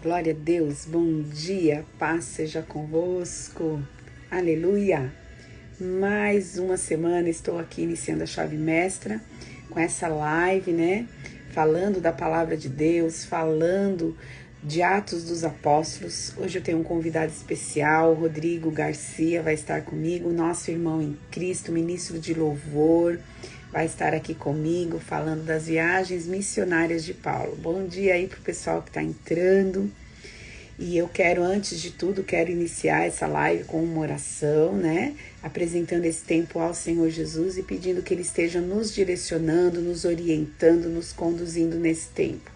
Glória a Deus, bom dia, paz seja convosco, aleluia. Mais uma semana estou aqui iniciando a chave mestra com essa live, né? Falando da palavra de Deus, falando de Atos dos Apóstolos. Hoje eu tenho um convidado especial, Rodrigo Garcia vai estar comigo, nosso irmão em Cristo, ministro de louvor, vai estar aqui comigo falando das viagens missionárias de Paulo. Bom dia aí pro pessoal que está entrando. E eu quero, antes de tudo, quero iniciar essa live com uma oração, né? Apresentando esse tempo ao Senhor Jesus e pedindo que Ele esteja nos direcionando, nos orientando, nos conduzindo nesse tempo.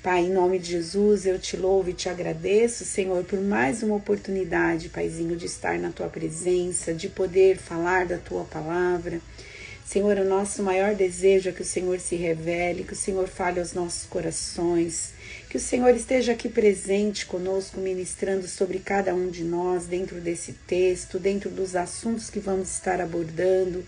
Pai, em nome de Jesus, eu te louvo e te agradeço, Senhor, por mais uma oportunidade, Paizinho, de estar na Tua presença, de poder falar da Tua palavra. Senhor, o nosso maior desejo é que o Senhor se revele, que o Senhor fale aos nossos corações, que o Senhor esteja aqui presente conosco, ministrando sobre cada um de nós, dentro desse texto, dentro dos assuntos que vamos estar abordando.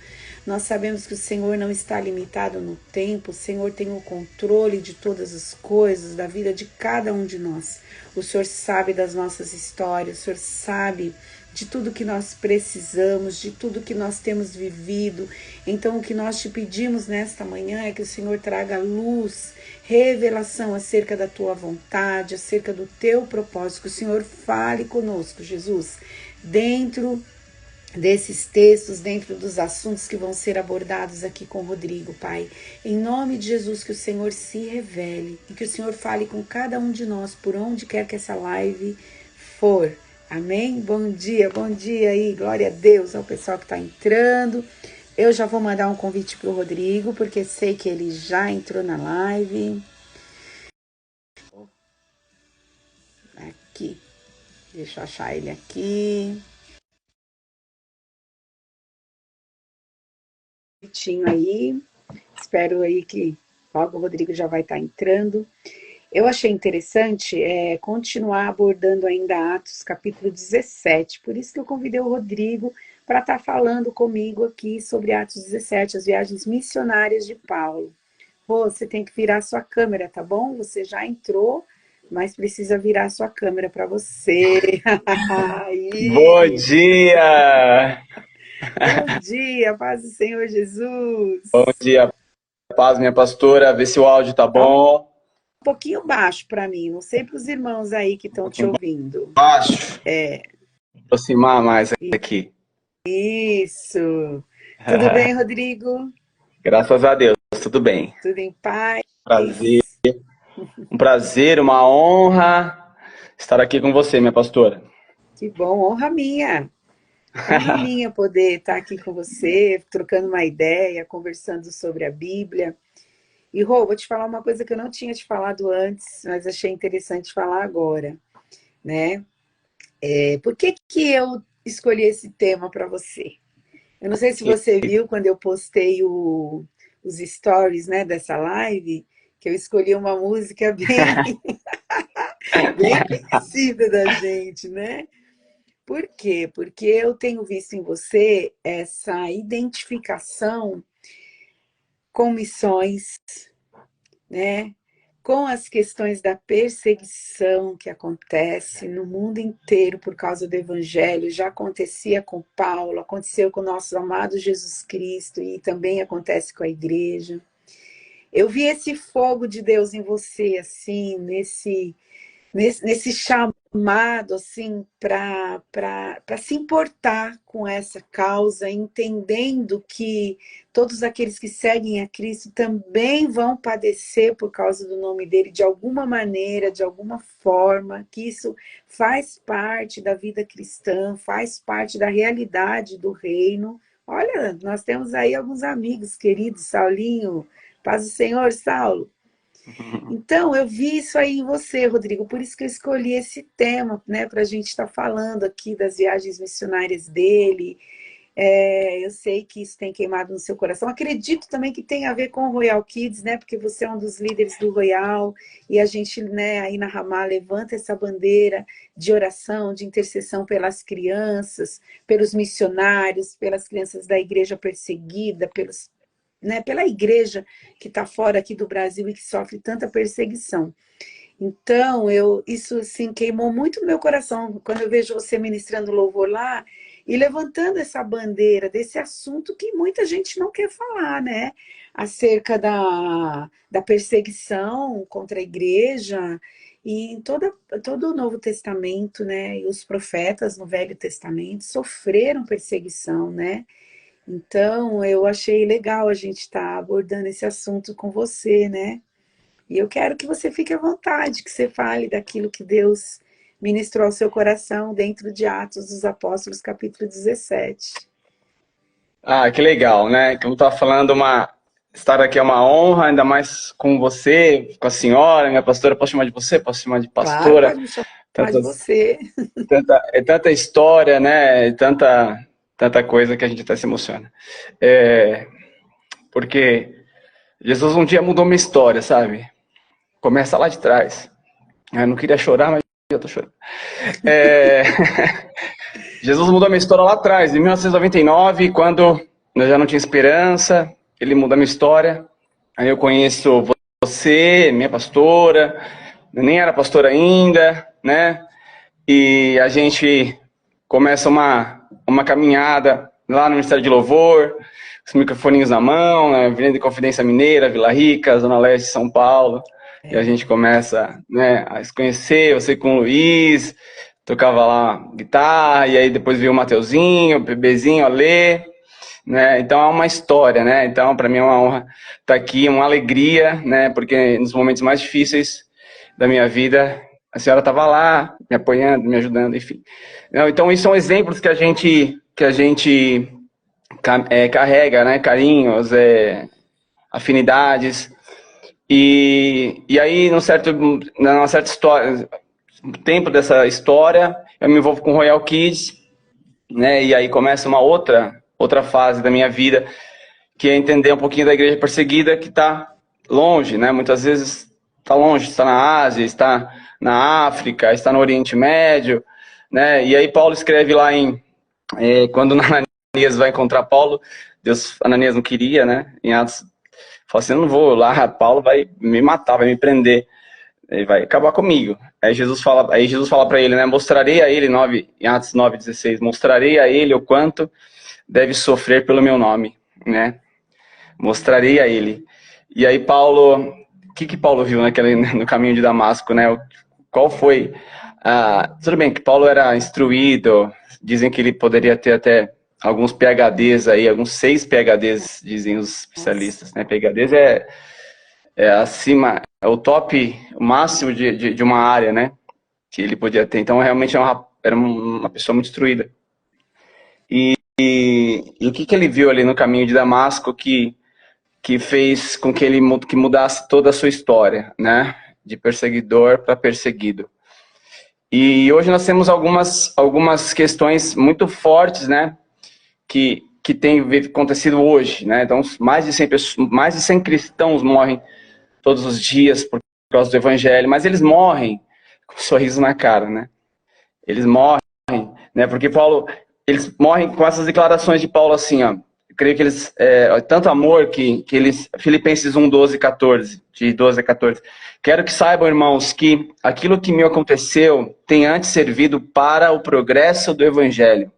Nós sabemos que o Senhor não está limitado no tempo, o Senhor tem o controle de todas as coisas, da vida de cada um de nós. O Senhor sabe das nossas histórias, o Senhor sabe de tudo que nós precisamos, de tudo que nós temos vivido. Então o que nós te pedimos nesta manhã é que o Senhor traga luz, revelação acerca da tua vontade, acerca do teu propósito, que o Senhor fale conosco, Jesus, dentro desses textos, dentro dos assuntos que vão ser abordados aqui com o Rodrigo, Pai. Em nome de Jesus, que o Senhor se revele e que o Senhor fale com cada um de nós, por onde quer que essa live for. Amém? Bom dia aí, glória a Deus, ao pessoal que está entrando. Eu já vou mandar um convite para o Rodrigo, porque sei que ele já entrou na live. Aqui, deixa eu achar ele aqui. Aí, espero aí que logo o Rodrigo já vai estar entrando. Eu achei interessante continuar abordando ainda Atos capítulo 17, por isso que eu convidei o Rodrigo para estar falando comigo aqui sobre Atos 17, as viagens missionárias de Paulo. Você tem que virar sua câmera, tá bom? Você já entrou, mas precisa virar sua câmera para você. Bom dia! Bom dia, paz do Senhor Jesus. Bom dia, paz, minha pastora. Vê se o áudio tá Tá um bom. pouquinho baixo para mim, não sei para os irmãos aí que Um estão te pouquinho ouvindo. baixo. Aproximar mais aqui. Isso. Tudo bem, Rodrigo? Graças a Deus, tudo bem. Tudo em paz? Prazer, um prazer, uma honra estar aqui com você, minha pastora. Que bom, honra minha. Honra minha poder estar aqui com você, trocando uma ideia, conversando sobre a Bíblia. E, Rô, vou te falar uma coisa que eu não tinha te falado antes, mas achei interessante falar agora, né? Por que que eu escolhi esse tema para você? Eu não sei se você viu quando eu postei os stories, né, dessa live, que eu escolhi uma música bem, bem conhecida da gente, né? Por quê? Porque eu tenho visto em você essa identificação com missões, né? Com as questões da perseguição que acontece no mundo inteiro por causa do Evangelho, já acontecia com Paulo, aconteceu com o nosso amado Jesus Cristo e também acontece com a igreja. Eu vi esse fogo de Deus em você, assim, nesse chamado assim para se importar com essa causa, entendendo que todos aqueles que seguem a Cristo também vão padecer por causa do nome dele de alguma maneira, de alguma forma, que isso faz parte da vida cristã, faz parte da realidade do reino. Olha, nós temos aí alguns amigos queridos, Saulinho, paz do Senhor, Saulo. Então, eu vi isso aí em você, Rodrigo, por isso que eu escolhi esse tema, né, para a gente estar falando aqui das viagens missionárias dele. Eu sei que isso tem queimado no seu coração. Acredito também que tem a ver com o Royal Kids, né, porque você é um dos líderes do Royal, e a gente, né, aí na Ramá levanta essa bandeira de oração, de intercessão pelas crianças, pelos missionários, pelas crianças da igreja perseguida, pelos, né, pela igreja que está fora aqui do Brasil e que sofre tanta perseguição. Então, isso assim queimou muito no meu coração quando eu vejo você ministrando louvor lá e levantando essa bandeira desse assunto que muita gente não quer falar, né? Acerca da perseguição contra a igreja e em todo o Novo Testamento, né? E os profetas no Velho Testamento sofreram perseguição, né? Então, eu achei legal a gente estar abordando esse assunto com você, né? E eu quero que você fique à vontade, que você fale daquilo que Deus ministrou ao seu coração dentro de Atos dos Apóstolos, capítulo 17. Ah, que legal, né? Como eu estava falando, estar aqui é uma honra, ainda mais com você, com a senhora, minha pastora. Posso chamar de você? Posso chamar de Claro, pastora? pode me chamar de Tantas, você. tanta história, né? Tanta coisa que a gente até se emociona. É, porque Jesus um dia mudou minha história, sabe? Começa lá de trás. Eu não queria chorar, mas eu tô chorando. É, Jesus mudou minha história lá atrás, em 1999, quando eu já não tinha esperança. Ele muda a minha história. Aí eu conheço você, minha pastora, eu nem era pastor ainda, né? E a gente começa uma caminhada lá no Ministério de Louvor, os microfoninhos na mão, na Avenida de Confidência Mineira, Vila Rica, Zona Leste de São Paulo. E a gente começa, né, a se conhecer, você com o Luiz, tocava lá guitarra, e aí depois veio o Mateuzinho, o bebezinho, a Lê, né? Então é uma história, né? Então para mim é uma honra estar aqui, uma alegria, né? Porque nos momentos mais difíceis da minha vida, a senhora estava lá, me apoiando, me ajudando, enfim. Então isso são exemplos que a gente carrega, né? Carinhos, afinidades. E aí, numa certa história, tempo dessa história, eu me envolvo com o Royal Kids, né? E aí começa uma outra fase da minha vida, que é entender um pouquinho da igreja perseguida que está longe, né? Muitas vezes está longe, está na Ásia, está na África, está no Oriente Médio, né? E aí Paulo escreve lá quando Ananias vai encontrar Paulo, Ananias não queria, né? Em Atos, fala assim, eu não vou lá, Paulo vai me matar, vai me prender, ele vai acabar comigo. Aí Jesus fala para ele, né? Mostrarei a ele, em Atos 9:16, mostrarei a ele o quanto deve sofrer pelo meu nome, né? Mostrarei a ele. E aí Paulo, o que Paulo viu no caminho de Damasco, né? Qual foi? Tudo bem que Paulo era instruído, dizem que ele poderia ter até alguns PhDs aí, alguns 6 PhDs, dizem os Nossa. especialistas, né? PhDs é acima, é o top, o máximo de uma área, né? Que ele podia ter. Então, realmente era uma pessoa muito instruída. E o que ele viu ali no caminho de Damasco que fez com que ele que mudasse toda a sua história, né? De perseguidor para perseguido. E hoje nós temos algumas questões muito fortes, né? Que tem acontecido hoje, né? Então, mais de 100 cristãos morrem todos os dias por causa do evangelho, mas eles morrem com um sorriso na cara, né? Eles morrem, né? Porque eles morrem com essas declarações de Paulo assim, ó. Eu creio que tanto amor que eles, Filipenses 1, 12, 14, de 12 a 14. Quero que saibam, irmãos, que aquilo que me aconteceu tem antes servido para o progresso do evangelho.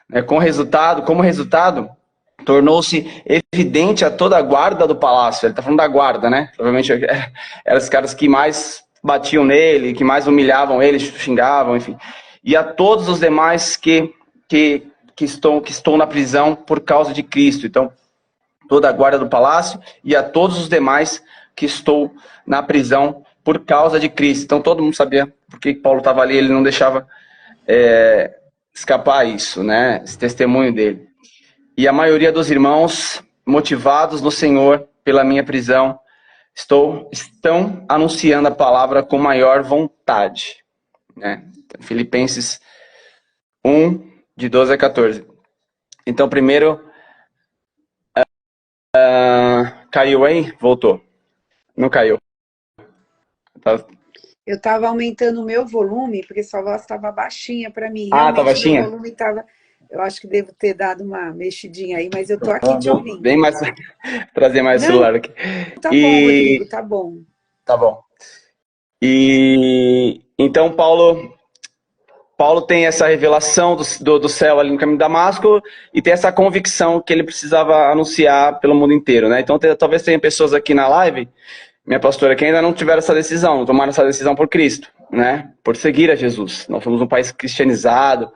Né? Como resultado, tornou-se evidente a toda a guarda do palácio. Ele está falando da guarda, né? Provavelmente eram os caras que mais batiam nele, que mais humilhavam ele, xingavam, enfim. E a todos os demais que estou na prisão por causa de Cristo. Então, toda a guarda do palácio e a todos os demais que estou na prisão por causa de Cristo. Então, todo mundo sabia por que Paulo estava ali, ele não deixava escapar isso, né? Esse testemunho dele. E a maioria dos irmãos, motivados no Senhor pela minha prisão, estão anunciando a palavra com maior vontade. Né? Filipenses 1, de 12 a 14. Então, primeiro, caiu aí? Voltou. Não caiu. Tá. Eu estava aumentando o meu volume, porque sua voz estava baixinha para mim. Tá Realmente, meu baixinha? volume estava. Eu acho que devo ter dado uma mexidinha aí, mas eu estou aqui te Vou bem ouvindo. mais, trazer mais o Não, celular aqui. tá bom, E Rodrigo, tá bom. tá bom. E então Paulo tem essa revelação do céu ali no caminho de Damasco e tem essa convicção que ele precisava anunciar pelo mundo inteiro, né? Então talvez tenha pessoas aqui na live, minha pastora, que ainda não tiveram essa decisão, não tomaram essa decisão por Cristo, né? Por seguir a Jesus. Nós somos um país cristianizado,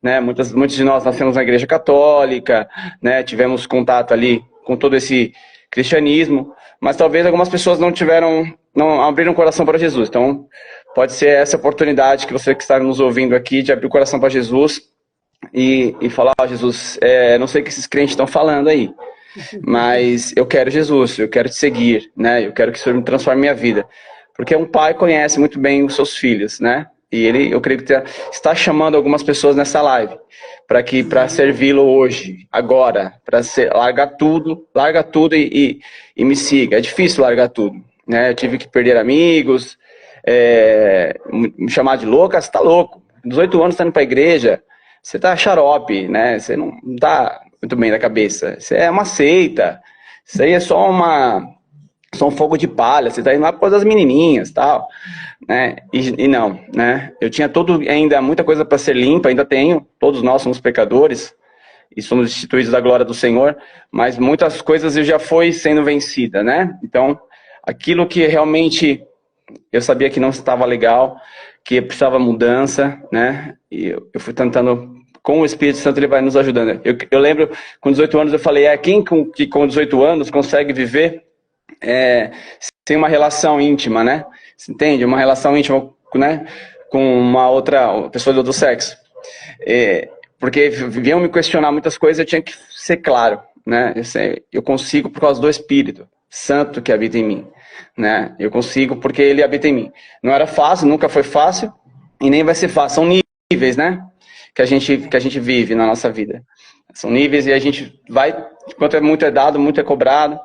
né? Muitos de nós nascemos na igreja católica, né? Tivemos contato ali com todo esse cristianismo, mas talvez algumas pessoas não abriram o coração para Jesus. Então, pode ser essa oportunidade que você que está nos ouvindo aqui, de abrir o coração para Jesus e falar, Jesus, não sei o que esses crentes estão falando aí, mas eu quero Jesus, eu quero te seguir, né? Eu quero que o Senhor me transforme minha vida. Porque um pai conhece muito bem os seus filhos, né? E eu creio que está chamando algumas pessoas nessa live para servi-lo hoje, agora, larga tudo e me siga. É difícil largar tudo, né? Eu tive que perder amigos, me chamar de louca, você tá louco. 18 anos, tá indo pra igreja, você tá xarope, né? Você não tá muito bem da cabeça. Isso é uma seita, isso aí é só um fogo de palha, você tá indo lá por causa das menininhas, tal, né? E não, né? Eu tinha ainda muita coisa para ser limpa, ainda tenho, todos nós somos pecadores e somos instituídos da glória do Senhor, mas muitas coisas eu já fui sendo vencida, né? Então, aquilo que realmente eu sabia que não estava legal, que precisava mudança, né? E eu fui tentando, com o Espírito Santo, ele vai nos ajudando. Eu lembro, com 18 anos, eu falei, quem que com 18 anos consegue viver sem uma relação íntima, né? Você entende? Uma relação íntima, né? Com uma outra pessoa do outro sexo. Porque vinham me questionar muitas coisas, eu tinha que ser claro, né? Eu consigo por causa do Espírito Santo que habita em mim, né? Eu consigo porque ele habita em mim. Não era fácil, nunca foi fácil e nem vai ser fácil. São níveis, né? Que a gente vive na nossa vida. São níveis e a gente vai, enquanto muito é dado, muito é cobrado.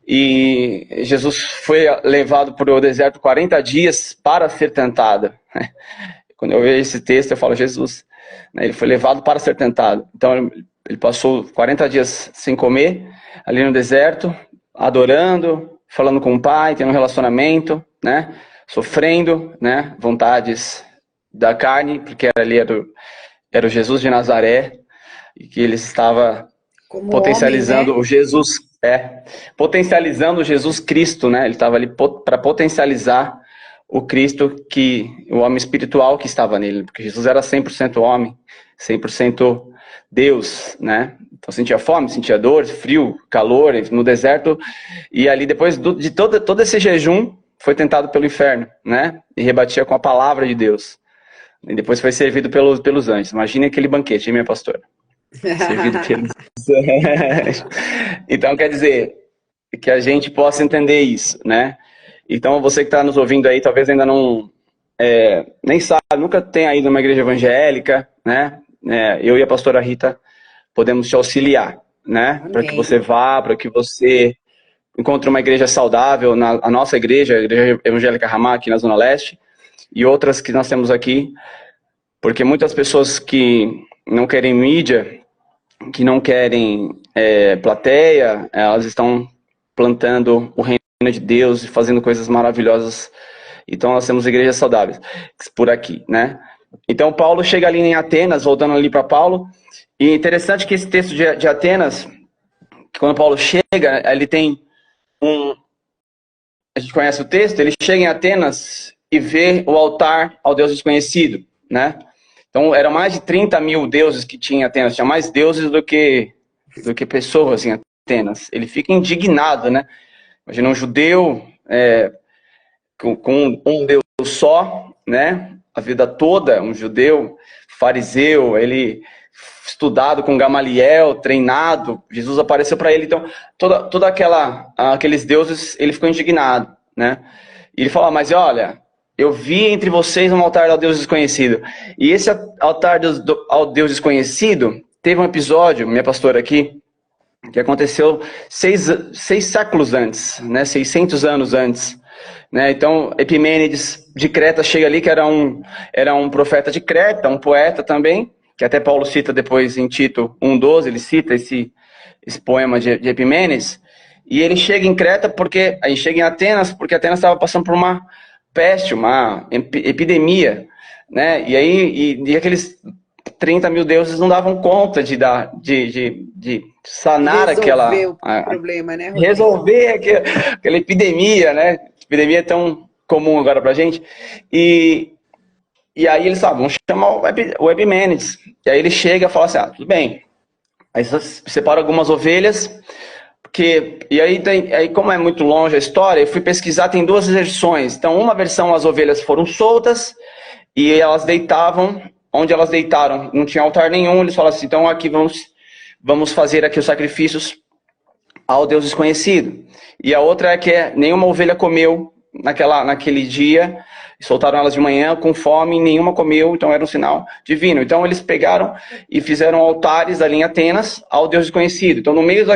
E Jesus foi levado para o deserto 40 dias para ser tentado. Quando eu vejo esse texto, eu falo, Jesus, né, ele foi levado para ser tentado. Então, ele passou 40 dias sem comer, ali no deserto, adorando, falando com o Pai, tendo um relacionamento, né, sofrendo, né, vontades da carne, porque ali era o Jesus de Nazaré, e que ele estava como potencializando homem, né? Potencializando o Jesus Cristo, né? Ele estava ali para potencializar o Cristo, o homem espiritual que estava nele, porque Jesus era 100% homem, 100% Deus, né? Então sentia fome, sentia dor, frio, calor, no deserto, e ali depois de todo esse jejum, foi tentado pelo inferno, né? E rebatia com a palavra de Deus. E depois foi servido pelos anjos. Imagine aquele banquete, hein, minha pastora? Servido pelos anjos. Então, quer dizer, que a gente possa entender isso, né? Então, você que está nos ouvindo aí, talvez ainda não, nem sabe, nunca tenha ido numa igreja evangélica, né? Eu e a pastora Rita podemos te auxiliar, né? Para que você vá, para que você encontre uma igreja saudável, a nossa igreja, a Igreja Evangélica Ramá, aqui na Zona Leste, e outras que nós temos aqui, porque muitas pessoas que não querem mídia, que não querem plateia, elas estão plantando o reino de Deus e fazendo coisas maravilhosas. Então nós temos igrejas saudáveis por aqui, né? Então Paulo chega ali em Atenas, voltando ali para Paulo, e interessante que esse texto de Atenas, que quando Paulo chega, ele tem a gente conhece o texto, ele chega em Atenas e vê o altar ao Deus desconhecido, né? Então, eram mais de 30 mil deuses que tinha em Atenas. Tinha mais deuses do que pessoas em Atenas. Ele fica indignado, né? Imagina um judeu com um Deus só, né? A vida toda, um judeu fariseu, ele estudado com Gamaliel, treinado. Jesus apareceu para ele. Então, toda aqueles deuses, ele ficou indignado, né? E ele falou, mas olha, eu vi entre vocês um altar ao Deus desconhecido. E esse altar ao Deus desconhecido, teve um episódio, minha pastora aqui, que aconteceu 6 séculos antes, né, 600 anos antes. Né? Então, Epimênides de Creta chega ali, que era um profeta de Creta, um poeta também, que até Paulo cita depois em Tito 1:12, ele cita esse poema de Epimênides. E ele chega em Creta, chega em Atenas, porque Atenas estava passando peste, uma epidemia, né? E aí e aqueles 30 mil deuses não davam conta de sanar Resolver o problema, né, Rodrigo? Resolver aquela epidemia, né? Epidemia é tão comum agora pra gente. E aí eles falam, vamos chamar o Epimênides. E aí ele chega e fala assim, tudo bem. Aí você separa algumas ovelhas, e aí como é muito longe a história, eu fui pesquisar, tem duas versões. Então uma versão as ovelhas foram soltas e elas deitavam, onde elas deitaram não tinha altar nenhum, eles falam assim, então aqui vamos fazer aqui os sacrifícios ao Deus desconhecido. E a outra é que nenhuma ovelha comeu naquele dia, soltaram elas de manhã com fome, nenhuma comeu, então era um sinal divino. Então eles pegaram e fizeram altares ali em Atenas ao Deus desconhecido. Então no meio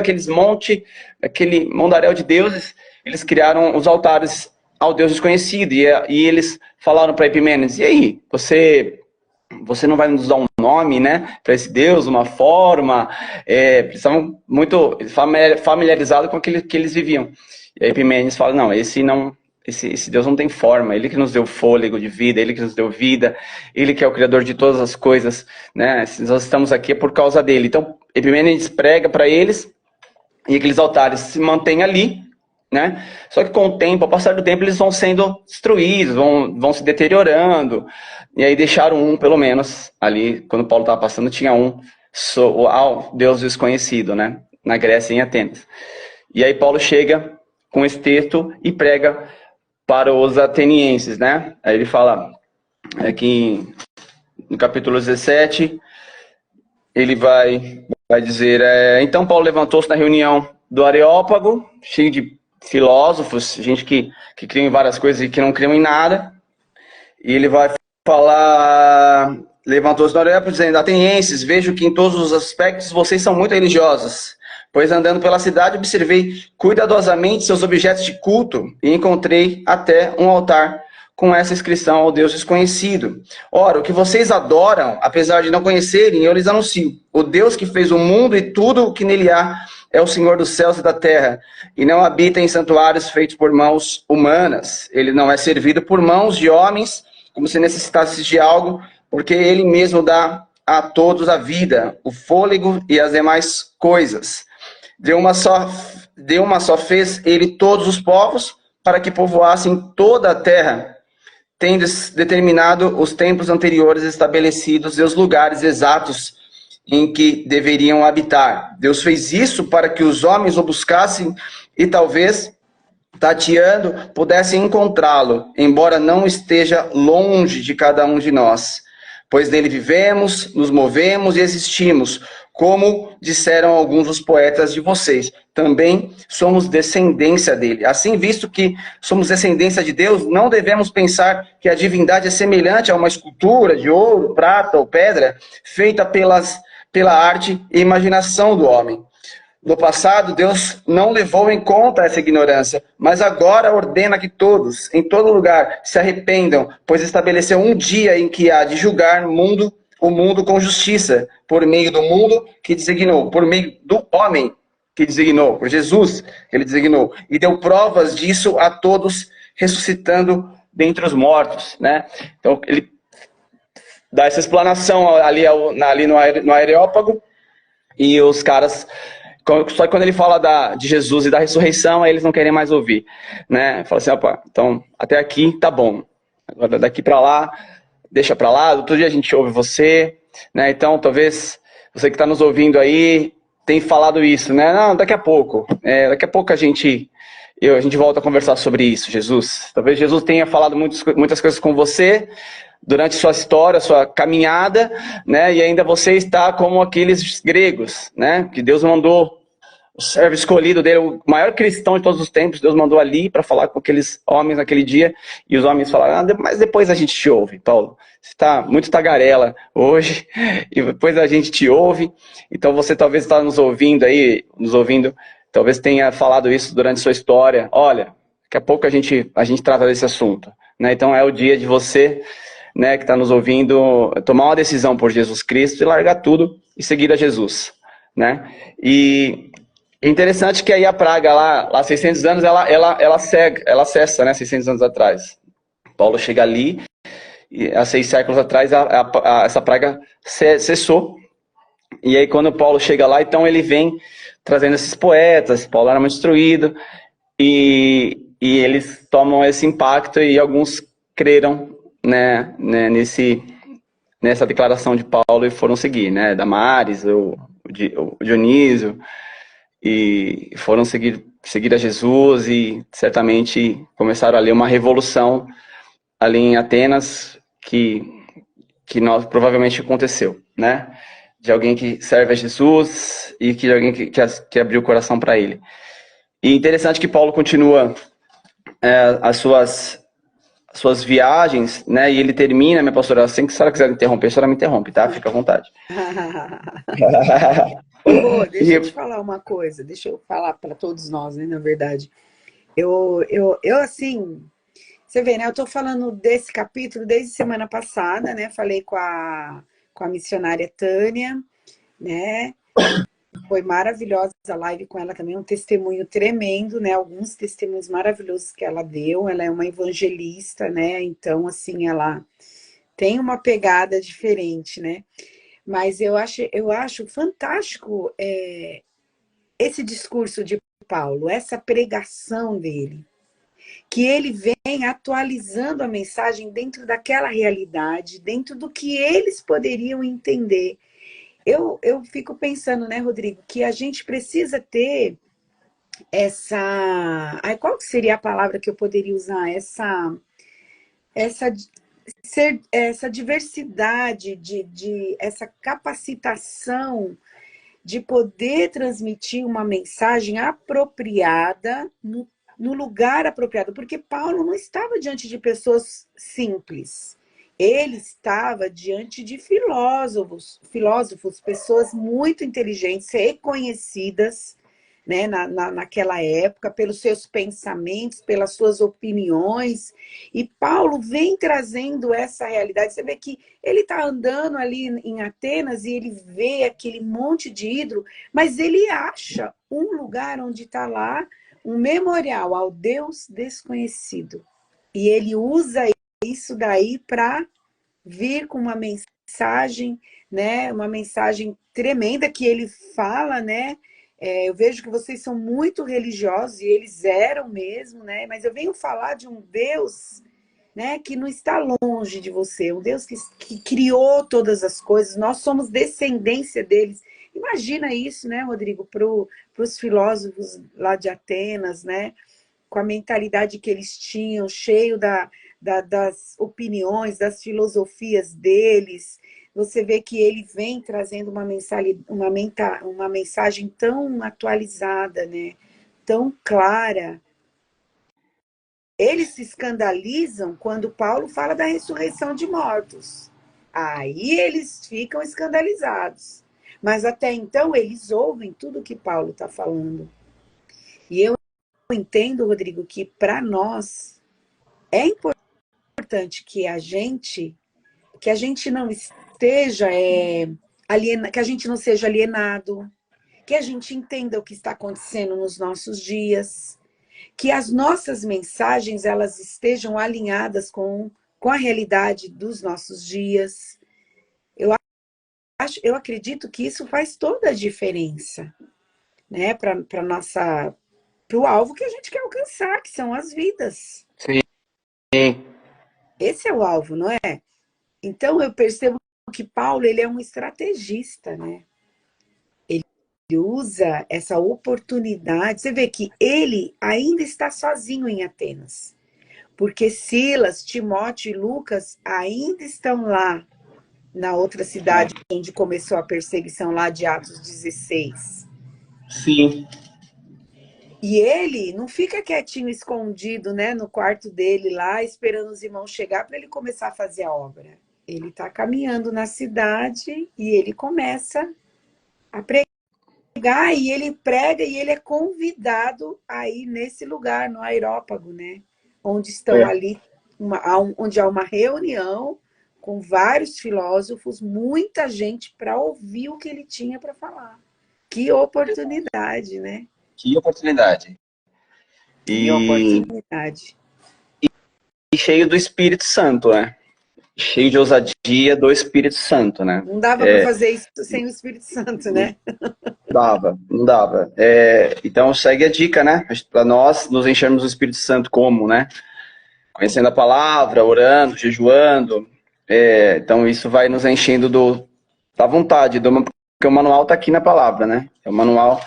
aquele mundaréu de deuses, eles criaram os altares ao Deus desconhecido. E eles falaram para Epimênides, e aí, você não vai nos dar um nome, né, para esse Deus, uma forma? Eles estavam muito familiarizados com aquilo que eles viviam. E aí Epimênides fala, não, esse Deus não tem forma, ele que nos deu fôlego de vida, ele que nos deu vida, ele que é o criador de todas as coisas, né? Se nós estamos aqui é por causa dele. Então, Epimênides prega para eles, e aqueles altares se mantêm ali, né? Só que com o tempo, ao passar do tempo, eles vão sendo destruídos, vão se deteriorando, e aí deixaram pelo menos, ali, quando Paulo estava passando, tinha ao Deus desconhecido, né? Na Grécia, em Atenas. E aí Paulo chega com esse texto e prega para os atenienses, né? Aí ele fala aqui no capítulo 17, ele vai dizer, então Paulo levantou-se na reunião do Areópago, cheio de filósofos, gente que cria em várias coisas e que não criam em nada, e ele vai falar, levantou-se no Areópago dizendo, atenienses, vejo que em todos os aspectos vocês são muito religiosos. Pois andando pela cidade, observei cuidadosamente seus objetos de culto e encontrei até um altar com essa inscrição ao Deus desconhecido. Ora, o que vocês adoram, apesar de não conhecerem, eu lhes anuncio. O Deus que fez o mundo e tudo o que nele há é o Senhor dos céus e da terra, e não habita em santuários feitos por mãos humanas. Ele não é servido por mãos de homens, como se necessitasse de algo, porque ele mesmo dá a todos a vida, o fôlego e as demais coisas. De uma só fez ele todos os povos, para que povoassem toda a terra, tendo determinado os tempos anteriores estabelecidos e os lugares exatos em que deveriam habitar. Deus fez isso para que os homens o buscassem e talvez, tateando, pudessem encontrá-lo, embora não esteja longe de cada um de nós. Pois nele vivemos, nos movemos e existimos, como disseram alguns dos poetas de vocês. Também somos descendência dele. Assim, visto que somos descendência de Deus, não devemos pensar que a divindade é semelhante a uma escultura de ouro, prata ou pedra, feita pela arte e imaginação do homem. No passado, Deus não levou em conta essa ignorância, mas agora ordena que todos, em todo lugar, se arrependam, pois estabeleceu um dia em que há de julgar o mundo com justiça, por meio do mundo que designou, por meio do homem que designou, por Jesus que ele designou, e deu provas disso a todos, ressuscitando dentre os mortos, né? Então, ele dá essa explanação ali no Areópago, e os caras... Só que quando ele fala de Jesus e da ressurreição, aí eles não querem mais ouvir, né? Fala assim, opa, então até aqui tá bom. Agora daqui para lá, deixa para lá, outro dia a gente ouve você, né? Então talvez você que está nos ouvindo aí tenha falado isso, né? Não, daqui a pouco a gente volta a conversar sobre isso, Jesus. Talvez Jesus tenha falado muitas coisas com você durante sua história, sua caminhada, né? E ainda você está como aqueles gregos, né? Que Deus mandou o servo escolhido dele, o maior cristão de todos os tempos, Deus mandou ali para falar com aqueles homens naquele dia, e os homens falaram, mas depois a gente te ouve, Paulo. Você está muito tagarela hoje, e depois a gente te ouve. Então você talvez está nos ouvindo, talvez tenha falado isso durante sua história. Olha, daqui a pouco a gente trata desse assunto, né? Então é o dia de você, né, que está nos ouvindo, tomar uma decisão por Jesus Cristo e largar tudo e seguir a Jesus, né? E é interessante que aí a praga lá 600 anos, ela cessa, né, 600 anos atrás. Paulo chega ali, e há 6 séculos atrás essa praga cessou. E aí quando Paulo chega lá, então ele vem trazendo esses poetas, Paulo era muito instruído, e eles tomam esse impacto e alguns creram, né, nessa declaração de Paulo e foram seguir, né, Damares, o Dionísio, e foram seguir a Jesus e certamente começaram ali uma revolução ali em Atenas que provavelmente aconteceu, né? De alguém que serve a Jesus e de alguém que abriu o coração para ele. E interessante que Paulo continua as suas viagens, né? E ele termina, minha pastora, assim que a senhora quiser interromper, a senhora me interrompe, tá? Fica à vontade. Ô, Rô, deixa eu te E, falar uma coisa, deixa eu falar para todos nós, né, na verdade. Eu assim, você vê, né, eu tô falando desse capítulo desde semana passada, né, falei com a missionária Tânia, né, foi maravilhosa a live com ela também, um testemunho tremendo, né, alguns testemunhos maravilhosos que ela deu, ela é uma evangelista, né, então, assim, ela tem uma pegada diferente, né, mas eu acho fantástico esse discurso de Paulo, essa pregação dele, que ele vem atualizando a mensagem dentro daquela realidade, dentro do que eles poderiam entender. Eu fico pensando, né, Rodrigo, que a gente precisa ter essa. Ai, qual seria a palavra que eu poderia usar? Essa, essa diversidade, essa capacitação de poder transmitir uma mensagem apropriada no lugar apropriado, porque Paulo não estava diante de pessoas simples. Ele estava diante de filósofos, pessoas muito inteligentes, reconhecidas, né, naquela época, pelos seus pensamentos, pelas suas opiniões. E Paulo vem trazendo essa realidade. Você vê que ele está andando ali em Atenas e ele vê aquele monte de ídolo, mas ele acha um lugar onde está lá um memorial ao Deus desconhecido. E ele usa isso daí para vir com uma mensagem, né? Uma mensagem tremenda que ele fala, né? Eu vejo que vocês são muito religiosos, e eles eram mesmo, né? Mas eu venho falar de um Deus, né, que não está longe de você, um Deus que criou todas as coisas, nós somos descendência deles. Imagina isso, né, Rodrigo, para os filósofos lá de Atenas, né, com a mentalidade que eles tinham, cheio das opiniões, das filosofias deles. Você vê que ele vem trazendo uma mensagem tão atualizada, né, tão clara. Eles se escandalizam quando Paulo fala da ressurreição de mortos. Aí eles ficam escandalizados. Mas até então eles ouvem tudo que Paulo está falando. E eu entendo, Rodrigo, que para nós é importante que a gente não esteja que a gente não seja alienado, que a gente entenda o que está acontecendo nos nossos dias, que as nossas mensagens elas estejam alinhadas com a realidade dos nossos dias. Eu acredito que isso faz toda a diferença, né, para o alvo que a gente quer alcançar, que são as vidas. sim, Esse é o alvo, não é? Então eu percebo que Paulo ele é um estrategista, né? Ele usa essa oportunidade. Você vê que ele ainda está sozinho em Atenas, porque Silas, Timóteo e Lucas ainda estão lá na outra cidade onde começou a perseguição, lá de Atos 16. sim. E ele não fica quietinho, escondido, né, no quarto dele lá, esperando os irmãos chegar para ele começar a fazer a obra. Ele está caminhando na cidade e ele começa a pregar, e ele prega e ele é convidado a ir nesse lugar, no Areópago, né, onde estão É. ali, onde há uma reunião com vários filósofos, muita gente para ouvir o que ele tinha para falar. Que oportunidade, né? Que oportunidade. Que E, oportunidade. cheio do Espírito Santo, né? Cheio de ousadia do Espírito Santo, né? Não dava para fazer isso sem o Espírito Santo, né? Não dava. Então segue a dica, né? Para nós nos enchermos do Espírito Santo como, né? Conhecendo a palavra, orando, jejuando. Então isso vai nos enchendo da vontade, porque o manual está aqui na palavra, né? O manual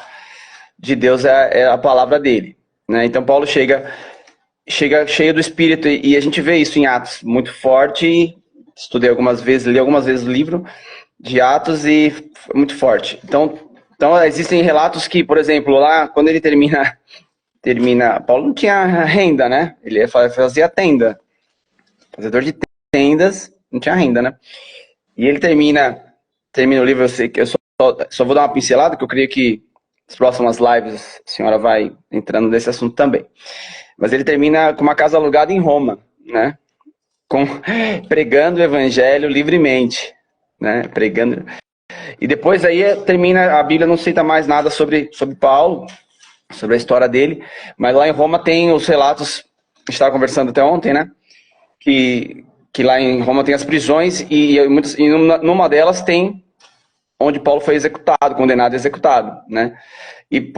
de Deus é a palavra dele, né? Então Paulo chega cheio do Espírito, e a gente vê isso em Atos muito forte. Estudei algumas vezes, li algumas vezes o livro de Atos e foi muito forte. Então existem relatos que, por exemplo, lá quando ele termina, Paulo não tinha renda, né? Ele fazia tenda, fazedor de tendas, não tinha renda, né? E ele termina o livro, eu sei que eu só vou dar uma pincelada, que eu creio que nas próximas lives a senhora vai entrando nesse assunto também. Mas ele termina com uma casa alugada em Roma, né? Pregando o evangelho livremente, né? Pregando. E depois aí termina, a Bíblia não cita mais nada sobre Paulo, sobre a história dele, mas lá em Roma tem os relatos, a gente estava conversando até ontem, né? Que lá em Roma tem as prisões, e numa delas tem onde Paulo foi executado, condenado e executado, né? E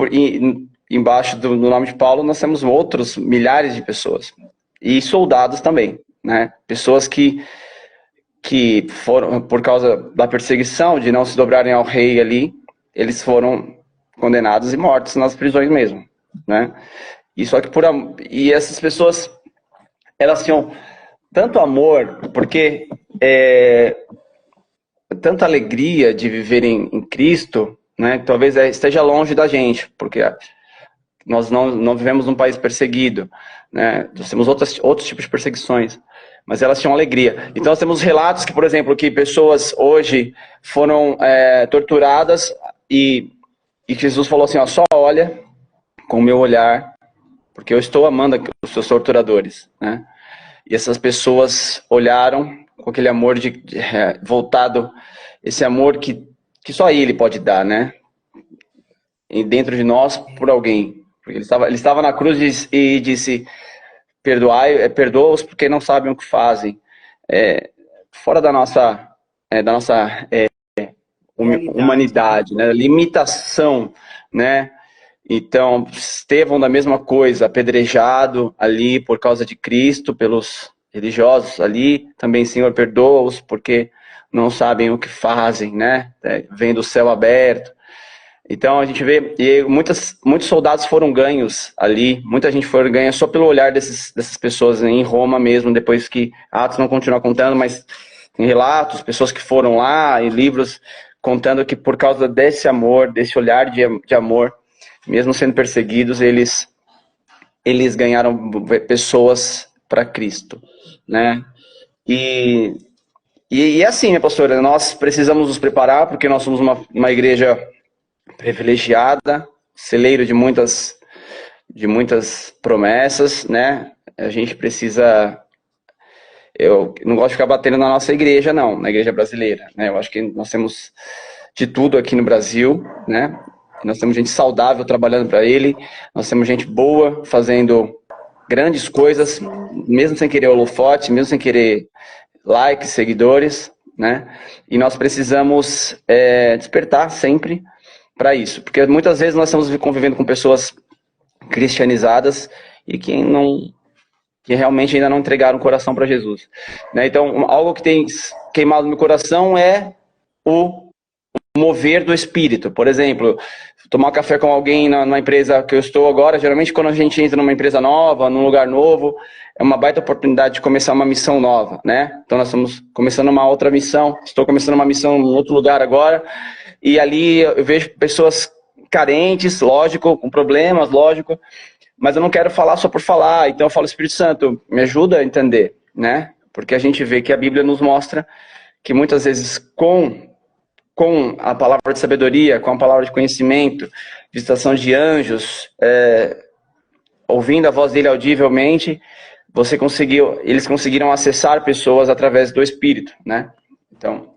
embaixo do nome de Paulo nós temos outros milhares de pessoas, e soldados também, né? Pessoas que foram, por causa da perseguição, de não se dobrarem ao rei ali, eles foram condenados e mortos nas prisões mesmo, né? E só que e essas pessoas, elas tinham tanto amor, porque tanta alegria de viverem em Cristo, né? Talvez esteja longe da gente, porque nós não vivemos num país perseguido, né? Nós temos outros tipos de perseguições, mas elas tinham alegria. Então nós temos relatos que, por exemplo, que pessoas hoje foram torturadas e Jesus falou assim, ó, só olha com o meu olhar, porque eu estou amando os seus torturadores, né? E essas pessoas olharam com aquele amor voltado, esse amor que só ele pode dar, né? E dentro de nós, por alguém. Ele estava na cruz e disse, perdoa-os porque não sabem o que fazem. Fora da nossa humanidade, né? Limitação, né? Então, Estevão da mesma coisa, apedrejado ali por causa de Cristo, pelos religiosos ali, também, Senhor, perdoa-os porque não sabem o que fazem, né? Vendo o céu aberto. Então a gente vê, e muitos soldados foram ganhos ali, muita gente foi ganha só pelo olhar dessas pessoas em Roma mesmo, depois que Atos não continua contando, mas tem relatos, pessoas que foram lá, e livros contando que por causa desse amor, desse olhar de amor, mesmo sendo perseguidos, eles ganharam pessoas para Cristo, né? E assim, né, pastora, nós precisamos nos preparar, porque nós somos uma igreja privilegiada, celeiro de muitas promessas, né? A gente precisa... Eu não gosto de ficar batendo na nossa igreja, não, na igreja brasileira, né? Eu acho que nós temos de tudo aqui no Brasil, né? Nós temos gente saudável trabalhando para ele, nós temos gente boa fazendo grandes coisas, mesmo sem querer holofote, mesmo sem querer likes, seguidores, né? E nós precisamos despertar sempre para isso, porque muitas vezes nós estamos convivendo com pessoas cristianizadas e que realmente ainda não entregaram o coração para Jesus, né? Então, algo que tem queimado no meu coração é o mover do Espírito. Por exemplo, tomar café com alguém na empresa que eu estou agora, geralmente quando a gente entra numa empresa nova, num lugar novo, é uma baita oportunidade de começar uma missão nova, né? Então nós estamos começando uma outra missão, estou começando uma missão em outro lugar agora, e ali eu vejo pessoas carentes, lógico, com problemas, lógico, mas eu não quero falar só por falar, então eu falo, Espírito Santo, me ajuda a entender, né? Porque a gente vê que a Bíblia nos mostra que muitas vezes com a palavra de sabedoria, com a palavra de conhecimento, visitação de anjos, ouvindo a voz dele audivelmente, eles conseguiram acessar pessoas através do Espírito, né? Então,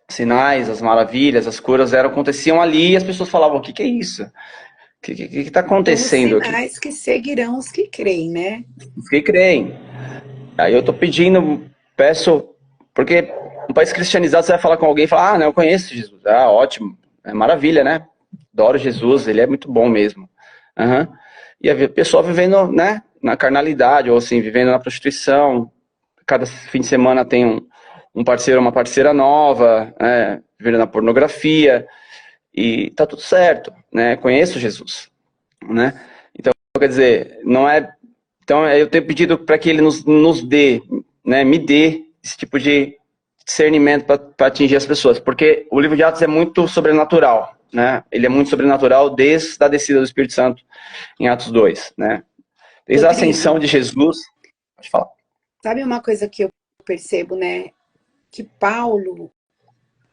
sinais, as maravilhas, as curas aconteciam ali e as pessoas falavam, o que é isso? O que está acontecendo aqui? Sinais que seguirão os que creem, né? Os que creem. Aí eu tô pedindo, peço, porque um país cristianizado, você vai falar com alguém e falar, ah, não, eu conheço Jesus. Ah, ótimo, é maravilha, né? Adoro Jesus, ele é muito bom mesmo. Uhum. E a pessoa vivendo, né, na carnalidade, ou assim, vivendo na prostituição. Cada fim de semana tem um parceiro, uma parceira nova, né, vivendo na pornografia, e tá tudo certo, né? Conheço Jesus, né? Então, quer dizer, não é. Então, eu tenho pedido para que ele nos dê, né, me dê esse tipo de discernimento para atingir as pessoas, porque o livro de Atos é muito sobrenatural, né? Ele é muito sobrenatural desde a descida do Espírito Santo em Atos 2, né? Desde a ascensão Rodrigo, de Jesus. Pode falar. sabe uma coisa que eu percebo, né? Que Paulo,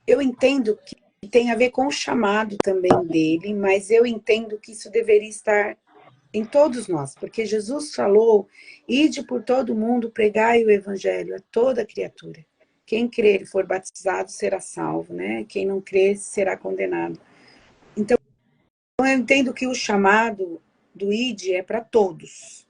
eu entendo que tem a ver com o chamado também dele, mas eu entendo que isso deveria estar em todos nós, porque Jesus falou, ide por todo mundo, pregai o evangelho a toda criatura. Quem crer e for batizado será salvo, né? Quem não crer será condenado. Então, eu entendo que o chamado do ide é para todos,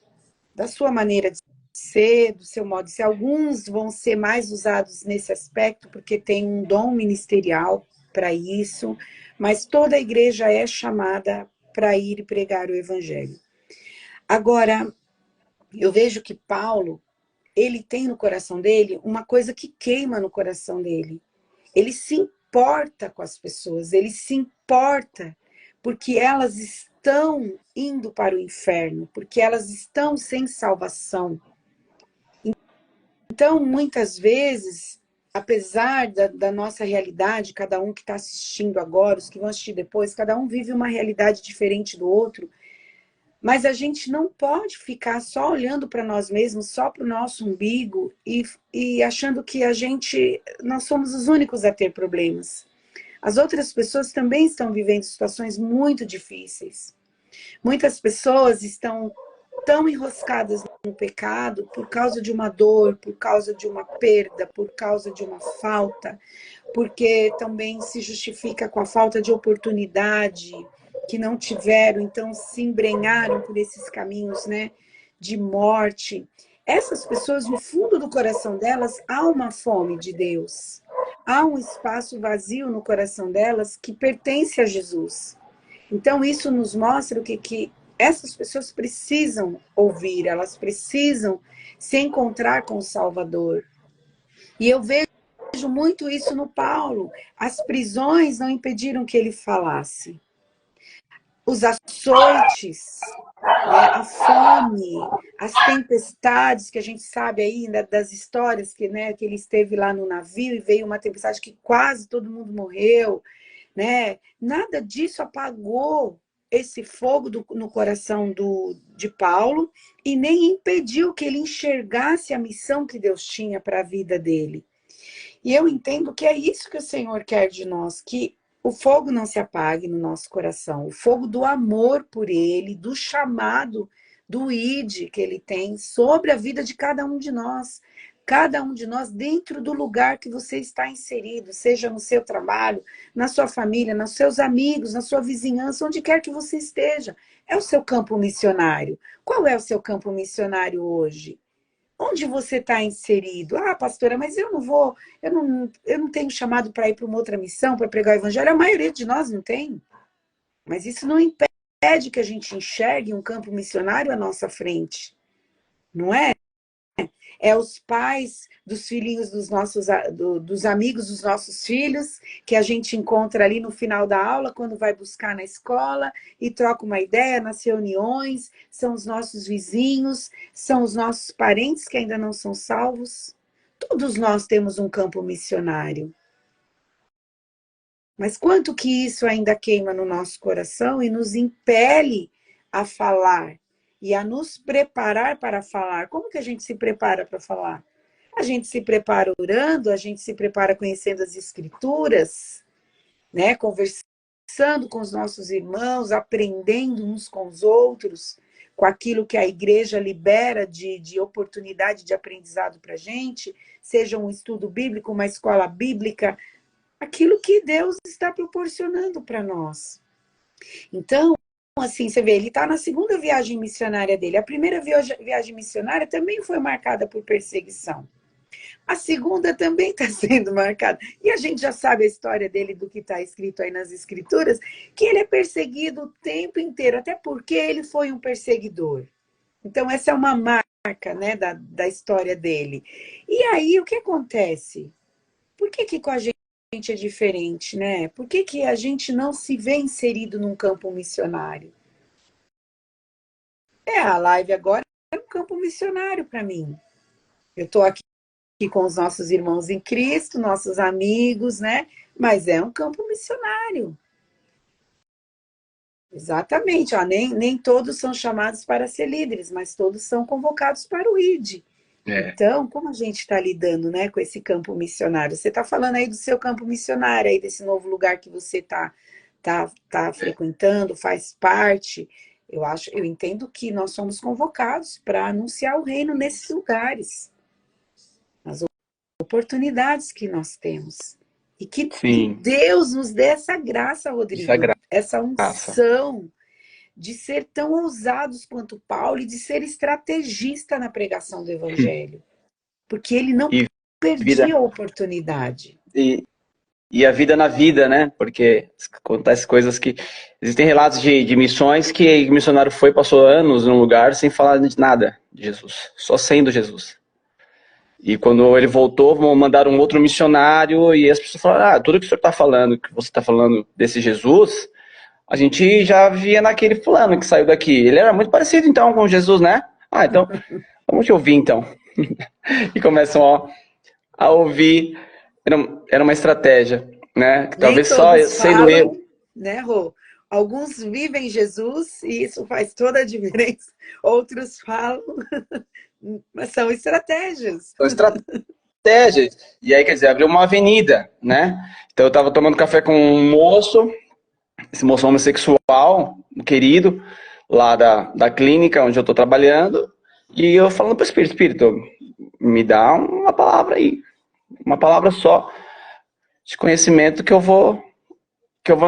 da sua maneira de ser, do seu modo de ser. Alguns vão ser mais usados nesse aspecto, porque tem um dom ministerial para isso, mas toda a igreja é chamada para ir e pregar o evangelho. Agora, eu vejo que Paulo, ele tem no coração dele uma coisa que queima no coração dele. Ele se importa com as pessoas, ele se importa porque elas estão indo para o inferno, porque elas estão sem salvação. Então, muitas vezes, apesar da nossa realidade, cada um que está assistindo agora, os que vão assistir depois, cada um vive uma realidade diferente do outro, mas a gente não pode ficar só olhando para nós mesmos, só para o nosso umbigo e achando que nós somos os únicos a ter problemas. As outras pessoas também estão vivendo situações muito difíceis. Muitas pessoas estão tão enroscadas no pecado por causa de uma dor, por causa de uma perda, por causa de uma falta, porque também se justifica com a falta de oportunidade que não tiveram, então se embrenharam por esses caminhos, né, de morte. Essas pessoas, no fundo do coração delas, há uma fome de Deus. Há um espaço vazio no coração delas que pertence a Jesus. Então, isso nos mostra o que essas pessoas precisam ouvir, elas precisam se encontrar com o Salvador. E eu vejo muito isso no Paulo. As prisões não impediram que ele falasse. Os açoites, né, a fome, as tempestades que a gente sabe aí das histórias que, né, que ele esteve lá no navio e veio uma tempestade que quase todo mundo morreu, né? Nada disso apagou esse fogo no coração de Paulo e nem impediu que ele enxergasse a missão que Deus tinha para a vida dele. E eu entendo que é isso que o Senhor quer de nós, que o fogo não se apague no nosso coração, o fogo do amor por Ele, do chamado, do ide que Ele tem sobre a vida de cada um de nós. Cada um de nós dentro do lugar que você está inserido, seja no seu trabalho, na sua família, nos seus amigos, na sua vizinhança, onde quer que você esteja. É o seu campo missionário. Qual é o seu campo missionário hoje? Onde você está inserido? Ah, pastora, mas eu não tenho chamado para ir para uma outra missão, para pregar o evangelho. A maioria de nós não tem. Mas isso não impede que a gente enxergue um campo missionário à nossa frente. Não é? É os pais dos filhinhos dos amigos dos nossos filhos, que a gente encontra ali no final da aula, quando vai buscar na escola, e troca uma ideia nas reuniões, são os nossos vizinhos, são os nossos parentes que ainda não são salvos. Todos nós temos um campo missionário. Mas quanto que isso ainda queima no nosso coração e nos impele a falar e a nos preparar para falar? Como que a gente se prepara para falar? A gente se prepara orando, a gente se prepara conhecendo as escrituras, né? Conversando com os nossos irmãos, aprendendo uns com os outros, com aquilo que a igreja libera de oportunidade de aprendizado para a gente, seja um estudo bíblico, uma escola bíblica, aquilo que Deus está proporcionando para nós. Então, assim, você vê, ele está na segunda viagem missionária dele. A primeira viagem missionária também foi marcada por perseguição. A segunda também está sendo marcada. E a gente já sabe a história dele, do que está escrito aí nas escrituras, que ele é perseguido o tempo inteiro, até porque ele foi um perseguidor. Então, essa é uma marca, né, da história dele. E aí, o que acontece? Por que com a gente é diferente, né? Por que a gente não se vê inserido num campo missionário? A live agora é um campo missionário para mim. Eu estou aqui com os nossos irmãos em Cristo, nossos amigos, né? Mas é um campo missionário. Exatamente. Ó, nem todos são chamados para ser líderes, mas todos são convocados para o ID. Então, como a gente está lidando, né, com esse campo missionário? Você está falando aí do seu campo missionário, aí desse novo lugar que você tá frequentando, faz parte. Eu entendo que nós somos convocados para anunciar o reino nesses lugares. As oportunidades que nós temos. E que Deus nos dê essa graça, Rodrigo. Essa unção de ser tão ousados quanto Paulo e de ser estrategista na pregação do evangelho. Porque ele não perdia a oportunidade. E a vida na vida, né? Porque acontece coisas que... Existem relatos de missões que o missionário foi, passou anos num lugar sem falar de nada de Jesus. Só sendo Jesus. E quando ele voltou, mandaram um outro missionário e as pessoas falaram, tudo que o senhor está falando, que você está falando desse Jesus, a gente já via naquele fulano que saiu daqui. Ele era muito parecido, então, com Jesus, né? Então, vamos te ouvir, então. E começam a ouvir. Era uma estratégia, né? Talvez só sendo eu. Né, Rô? Alguns vivem Jesus e isso faz toda a diferença. Outros falam, mas são estratégias. São estratégias. E aí, quer dizer, abriu uma avenida, né? Então eu estava tomando café com um moço, esse moço homossexual, um querido, lá da clínica onde eu estou trabalhando, e eu falando para o Espírito, me dá uma palavra aí, uma palavra só de conhecimento que eu vou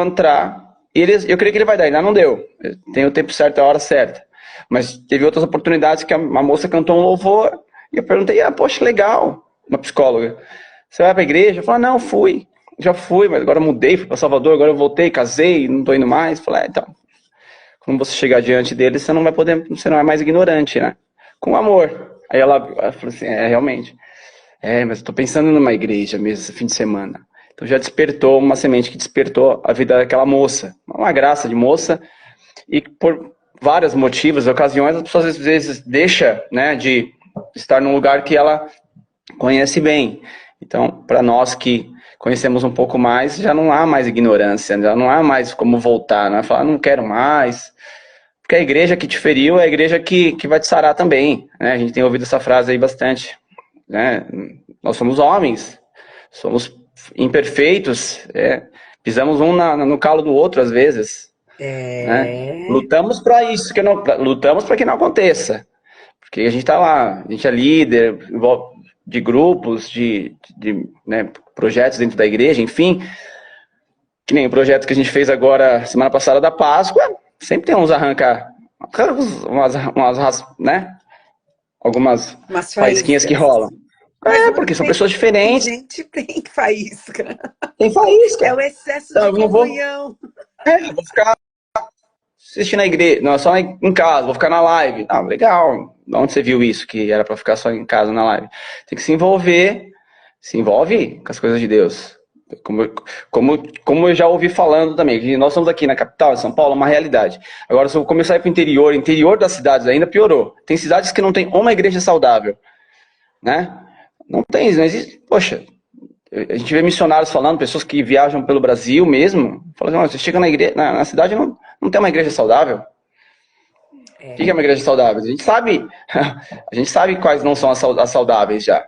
entrar. E eu creio que ele vai dar, ainda não deu. Tem o tempo certo, a hora certa. Mas teve outras oportunidades que a moça cantou um louvor, e eu perguntei, poxa, legal, uma psicóloga, você vai para a igreja? Eu falei, não, já fui, mas agora mudei, fui para Salvador, agora eu voltei, casei, não estou indo mais. Eu falei, então, quando você chegar diante dele, você não vai poder, você não é mais ignorante, né? Com amor. Aí ela falou assim, realmente. Mas eu tô pensando numa igreja mesmo, esse fim de semana. Então já despertou uma semente que despertou a vida daquela moça. Uma graça de moça. E por vários motivos, ocasiões, as pessoas às vezes deixam, né, de estar num lugar que ela conhece bem. Então, para nós que conhecemos um pouco mais, já não há mais ignorância, já não há mais como voltar, não é falar, não quero mais. Porque a igreja que te feriu é a igreja que vai te sarar também, né? A gente tem ouvido essa frase aí bastante, né? Nós somos homens, somos imperfeitos, pisamos um no calo do outro às vezes. Né? Lutamos para isso, lutamos para que não aconteça. Porque a gente está lá, a gente é líder de grupos, né, projetos dentro da igreja, enfim. Que nem o projeto que a gente fez agora, semana passada da Páscoa, sempre tem uns né? Algumas faísquinhas que rolam. Porque são pessoas diferentes. A gente tem faísca. Tem faísca. É o excesso de comunhão. Eu vou ficar assistindo a igreja, não, só em casa, vou ficar na live. Legal. Onde você viu isso, que era para ficar só em casa na live? Tem que se envolve com as coisas de Deus. Como eu já ouvi falando também, que nós estamos aqui na capital, em São Paulo, é uma realidade. Agora, se eu começar a ir para o interior das cidades ainda piorou. Tem cidades que não tem uma igreja saudável, né? Não existe. Poxa, a gente vê missionários falando, pessoas que viajam pelo Brasil mesmo, falando assim, você chega na igreja, na cidade não tem uma igreja saudável. O que é uma igreja saudável? A gente sabe quais não são as saudáveis já.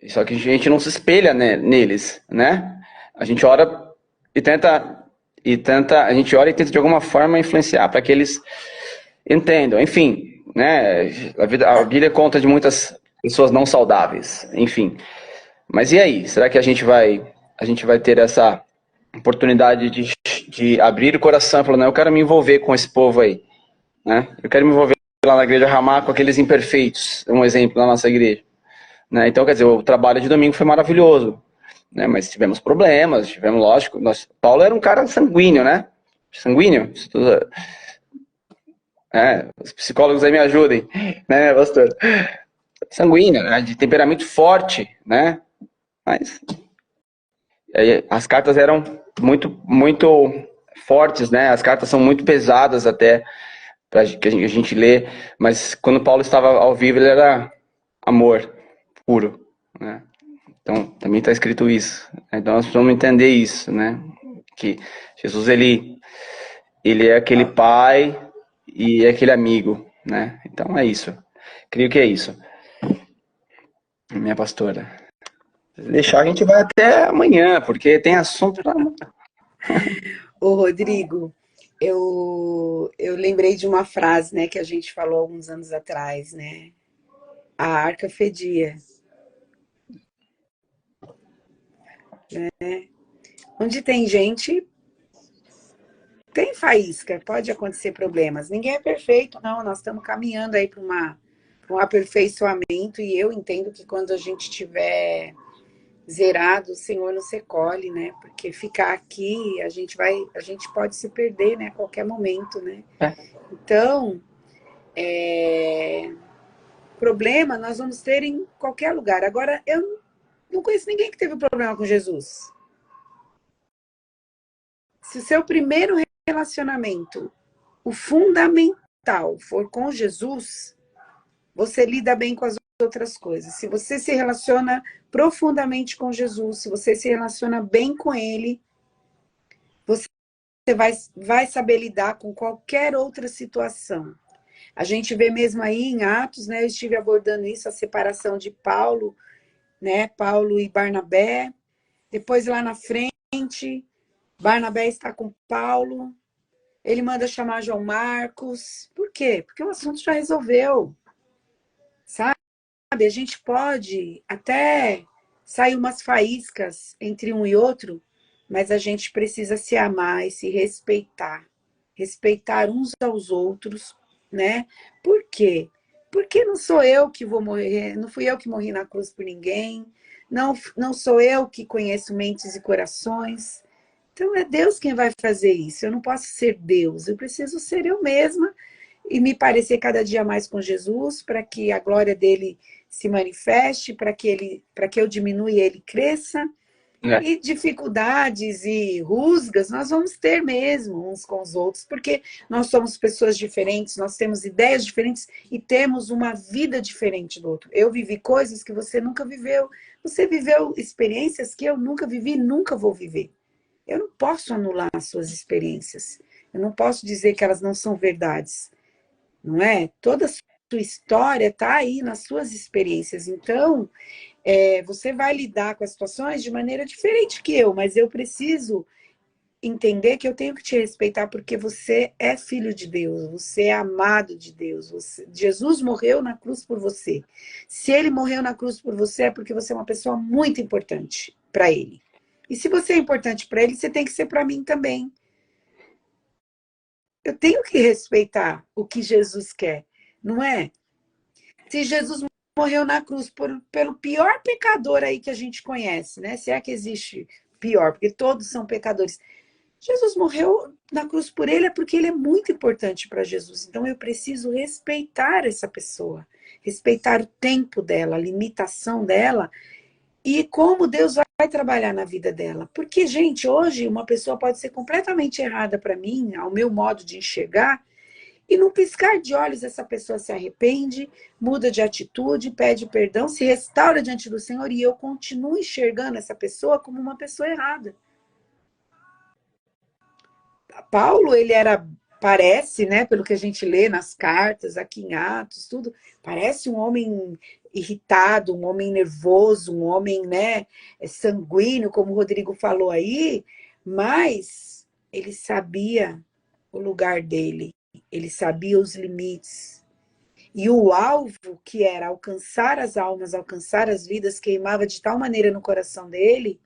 Só que a gente não se espelha, né, neles, né? A gente ora e tenta de alguma forma influenciar para que eles entendam. Enfim, né? A Bíblia conta de muitas pessoas não saudáveis, enfim. Mas e aí? Será que a gente vai ter essa oportunidade de abrir o coração, falando, eu quero me envolver com esse povo aí, né? Eu quero me envolver lá na igreja Ramá com aqueles imperfeitos, um exemplo na nossa igreja, né? Então, quer dizer, o trabalho de domingo foi maravilhoso, né? Mas tivemos problemas, lógico, Paulo era um cara sanguíneo, né? Sanguíneo? Os psicólogos aí me ajudem, né, pastor? Sanguíneo, né? De temperamento forte, né? Mas as cartas eram muito fortes, né? As cartas são muito pesadas até para que a gente lê, mas quando Paulo estava ao vivo ele era amor puro, né? Então também está escrito isso. Então nós precisamos entender isso, né? Que Jesus ele é aquele pai e é aquele amigo, né? Então é isso. Creio que é isso. Minha pastora. Se deixar, a gente vai até amanhã, porque tem assunto pra... Ô, Rodrigo, eu lembrei de uma frase, né, que a gente falou alguns anos atrás, né? A arca fedia. Né? Onde tem gente, tem faísca, pode acontecer problemas. Ninguém é perfeito, não. Nós estamos caminhando aí para um aperfeiçoamento e eu entendo que quando a gente tiver zerado, o Senhor nos recolhe, né? Porque ficar aqui, a gente pode se perder, né? A qualquer momento, né? Então, problema nós vamos ter em qualquer lugar. Agora, eu não conheço ninguém que teve problema com Jesus. Se o seu primeiro relacionamento, o fundamental, for com Jesus, você lida bem com as outras coisas. Se você se relaciona profundamente com Jesus, se você se relaciona bem com Ele, você vai saber lidar com qualquer outra situação. A gente vê mesmo aí em Atos, né? Eu estive abordando isso, a separação de Paulo, né? Paulo e Barnabé. Depois lá na frente, Barnabé está com Paulo. Ele manda chamar João Marcos. Por quê? Porque o assunto já resolveu. Sabe? A gente pode até sair umas faíscas entre um e outro, mas a gente precisa se amar e se respeitar. Respeitar uns aos outros, né? Por quê? Porque não sou eu que vou morrer, não fui eu que morri na cruz por ninguém, não sou eu que conheço mentes e corações. Então é Deus quem vai fazer isso. Eu não posso ser Deus, eu preciso ser eu mesma e me parecer cada dia mais com Jesus, para que a glória dele se manifeste, para que eu diminua e ele cresça. E dificuldades e rusgas nós vamos ter mesmo uns com os outros, porque nós somos pessoas diferentes, nós temos ideias diferentes e temos uma vida diferente do outro. Eu vivi coisas que você nunca viveu, você viveu experiências que eu nunca vivi e nunca vou viver. Eu não posso anular as suas experiências, eu não posso dizer que elas não são verdades, não é? Toda a sua história está aí nas suas experiências, então você vai lidar com as situações de maneira diferente que eu, mas eu preciso entender que eu tenho que te respeitar porque você é filho de Deus, você é amado de Deus. Jesus morreu na cruz por você. Se ele morreu na cruz por você, é porque você é uma pessoa muito importante para ele. E se você é importante para ele, você tem que ser para mim também. Eu tenho que respeitar o que Jesus quer, não é? Se Jesus morreu na cruz pelo pior pecador aí que a gente conhece, né? Se é que existe pior, porque todos são pecadores. Jesus morreu na cruz por ele é porque ele é muito importante para Jesus. Então eu preciso respeitar essa pessoa, respeitar o tempo dela, a limitação dela e como Deus vai trabalhar na vida dela. Porque, gente, hoje uma pessoa pode ser completamente errada para mim, ao meu modo de enxergar, e num piscar de olhos, essa pessoa se arrepende, muda de atitude, pede perdão, se restaura diante do Senhor e eu continuo enxergando essa pessoa como uma pessoa errada. Paulo, ele parece, né, pelo que a gente lê nas cartas, aqui em Atos, tudo, parece um homem irritado, um homem nervoso, um homem, né, sanguíneo, como o Rodrigo falou aí, mas ele sabia o lugar dele, ele sabia os limites. E o alvo, que era alcançar as almas, alcançar as vidas, queimava de tal maneira no coração dele,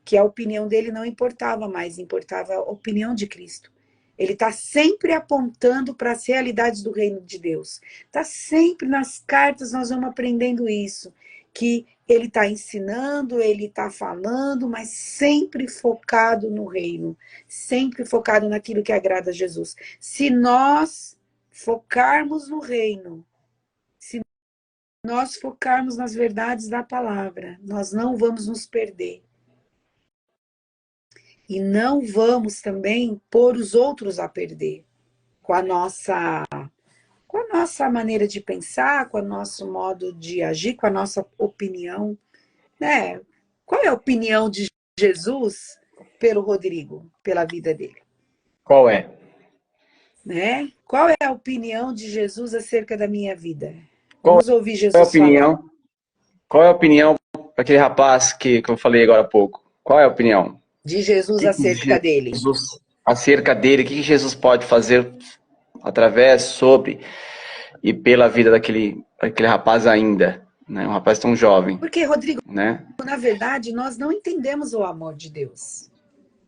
que a opinião dele não importava mais, importava a opinião de Cristo. Ele está sempre apontando para as realidades do reino de Deus. Está sempre nas cartas, nós vamos aprendendo isso, que ele está ensinando, ele está falando, mas sempre focado no reino, sempre focado naquilo que agrada a Jesus. Se nós focarmos no reino, se nós focarmos nas verdades da palavra, nós não vamos nos perder. E não vamos também pôr os outros a perder com a nossa maneira de pensar, com o nosso modo de agir, com a nossa opinião, né? Qual é a opinião de Jesus pelo Rodrigo, pela vida dele? Qual é? Né? Qual é a opinião de Jesus acerca da minha vida? Qual Vamos ouvir é a Jesus falar. opinião? Qual é a opinião para aquele rapaz que eu falei agora há pouco? Qual é a opinião? De Jesus acerca dele. Jesus, acerca dele, o que Jesus pode fazer através, sobre e pela vida daquele rapaz ainda, né? Um rapaz tão jovem. Porque, Rodrigo, né? na verdade, nós não entendemos o amor de Deus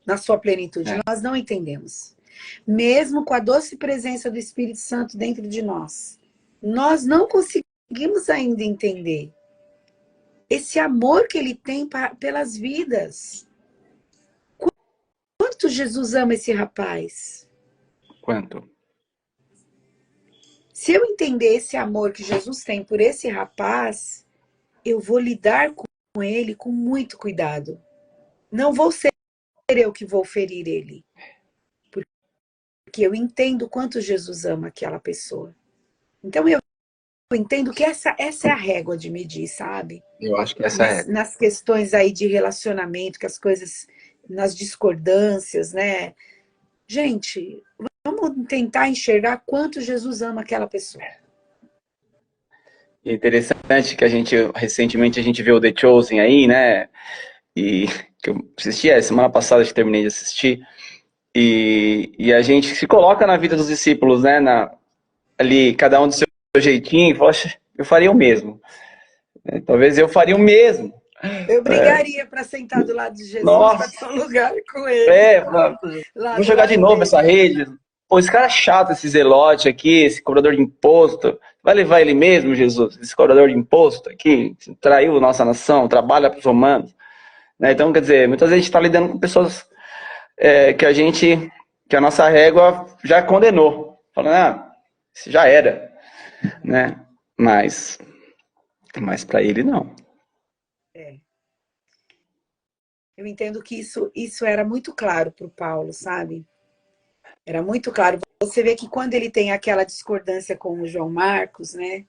na sua plenitude. Nós não entendemos. Mesmo com a doce presença do Espírito Santo dentro de nós, nós não conseguimos ainda entender esse amor que ele tem pelas vidas. Quanto Jesus ama esse rapaz? Quanto? Se eu entender esse amor que Jesus tem por esse rapaz, eu vou lidar com ele com muito cuidado. Não vou ser eu que vou ferir ele. Porque eu entendo quanto Jesus ama aquela pessoa. Então eu entendo que essa é a régua de medir, sabe? Eu acho que essa é. Nas questões aí de relacionamento, que as coisas, nas discordâncias, né? Gente, vamos tentar enxergar quanto Jesus ama aquela pessoa. Interessante que recentemente a gente viu The Chosen aí, né? E que eu assisti semana passada, que terminei de assistir. E a gente se coloca na vida dos discípulos, né? Ali, cada um do seu jeitinho, e fala, eu faria o mesmo. Talvez eu faria o mesmo. Eu brigaria para sentar do lado de Jesus, para ter um lugar com ele. Vou jogar de novo essa rede. Pô, esse cara é chato, esse Zelote aqui, esse cobrador de imposto. Vai levar ele mesmo, Jesus? Esse cobrador de imposto aqui, traiu nossa nação, trabalha para os romanos. Né? Então, quer dizer, muitas vezes a gente está lidando com pessoas que a nossa régua já condenou. Falando, isso já era. Né? Mas para ele, não. Eu entendo que isso era muito claro para o Paulo, sabe? Era muito claro. Você vê que quando ele tem aquela discordância com o João Marcos, né?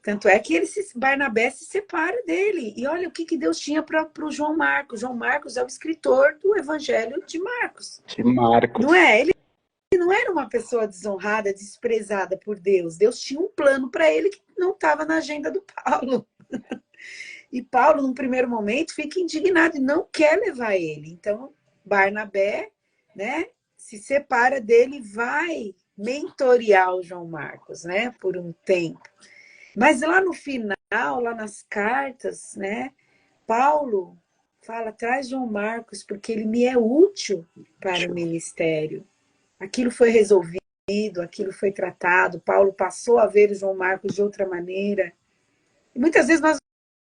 Tanto é que Barnabé se separa dele. E olha o que Deus tinha para o João Marcos. João Marcos é o escritor do Evangelho de Marcos. Não é? Ele não era uma pessoa desonrada, desprezada por Deus. Deus tinha um plano para ele que não estava na agenda do Paulo. E Paulo, num primeiro momento, fica indignado e não quer levar ele. Então, Barnabé, né, se separa dele e vai mentorear o João Marcos, né, por um tempo. Mas lá no final, lá nas cartas, né, Paulo fala, traz João Marcos, porque ele me é útil para o ministério. Aquilo foi resolvido, aquilo foi tratado, Paulo passou a ver o João Marcos de outra maneira. E muitas vezes nós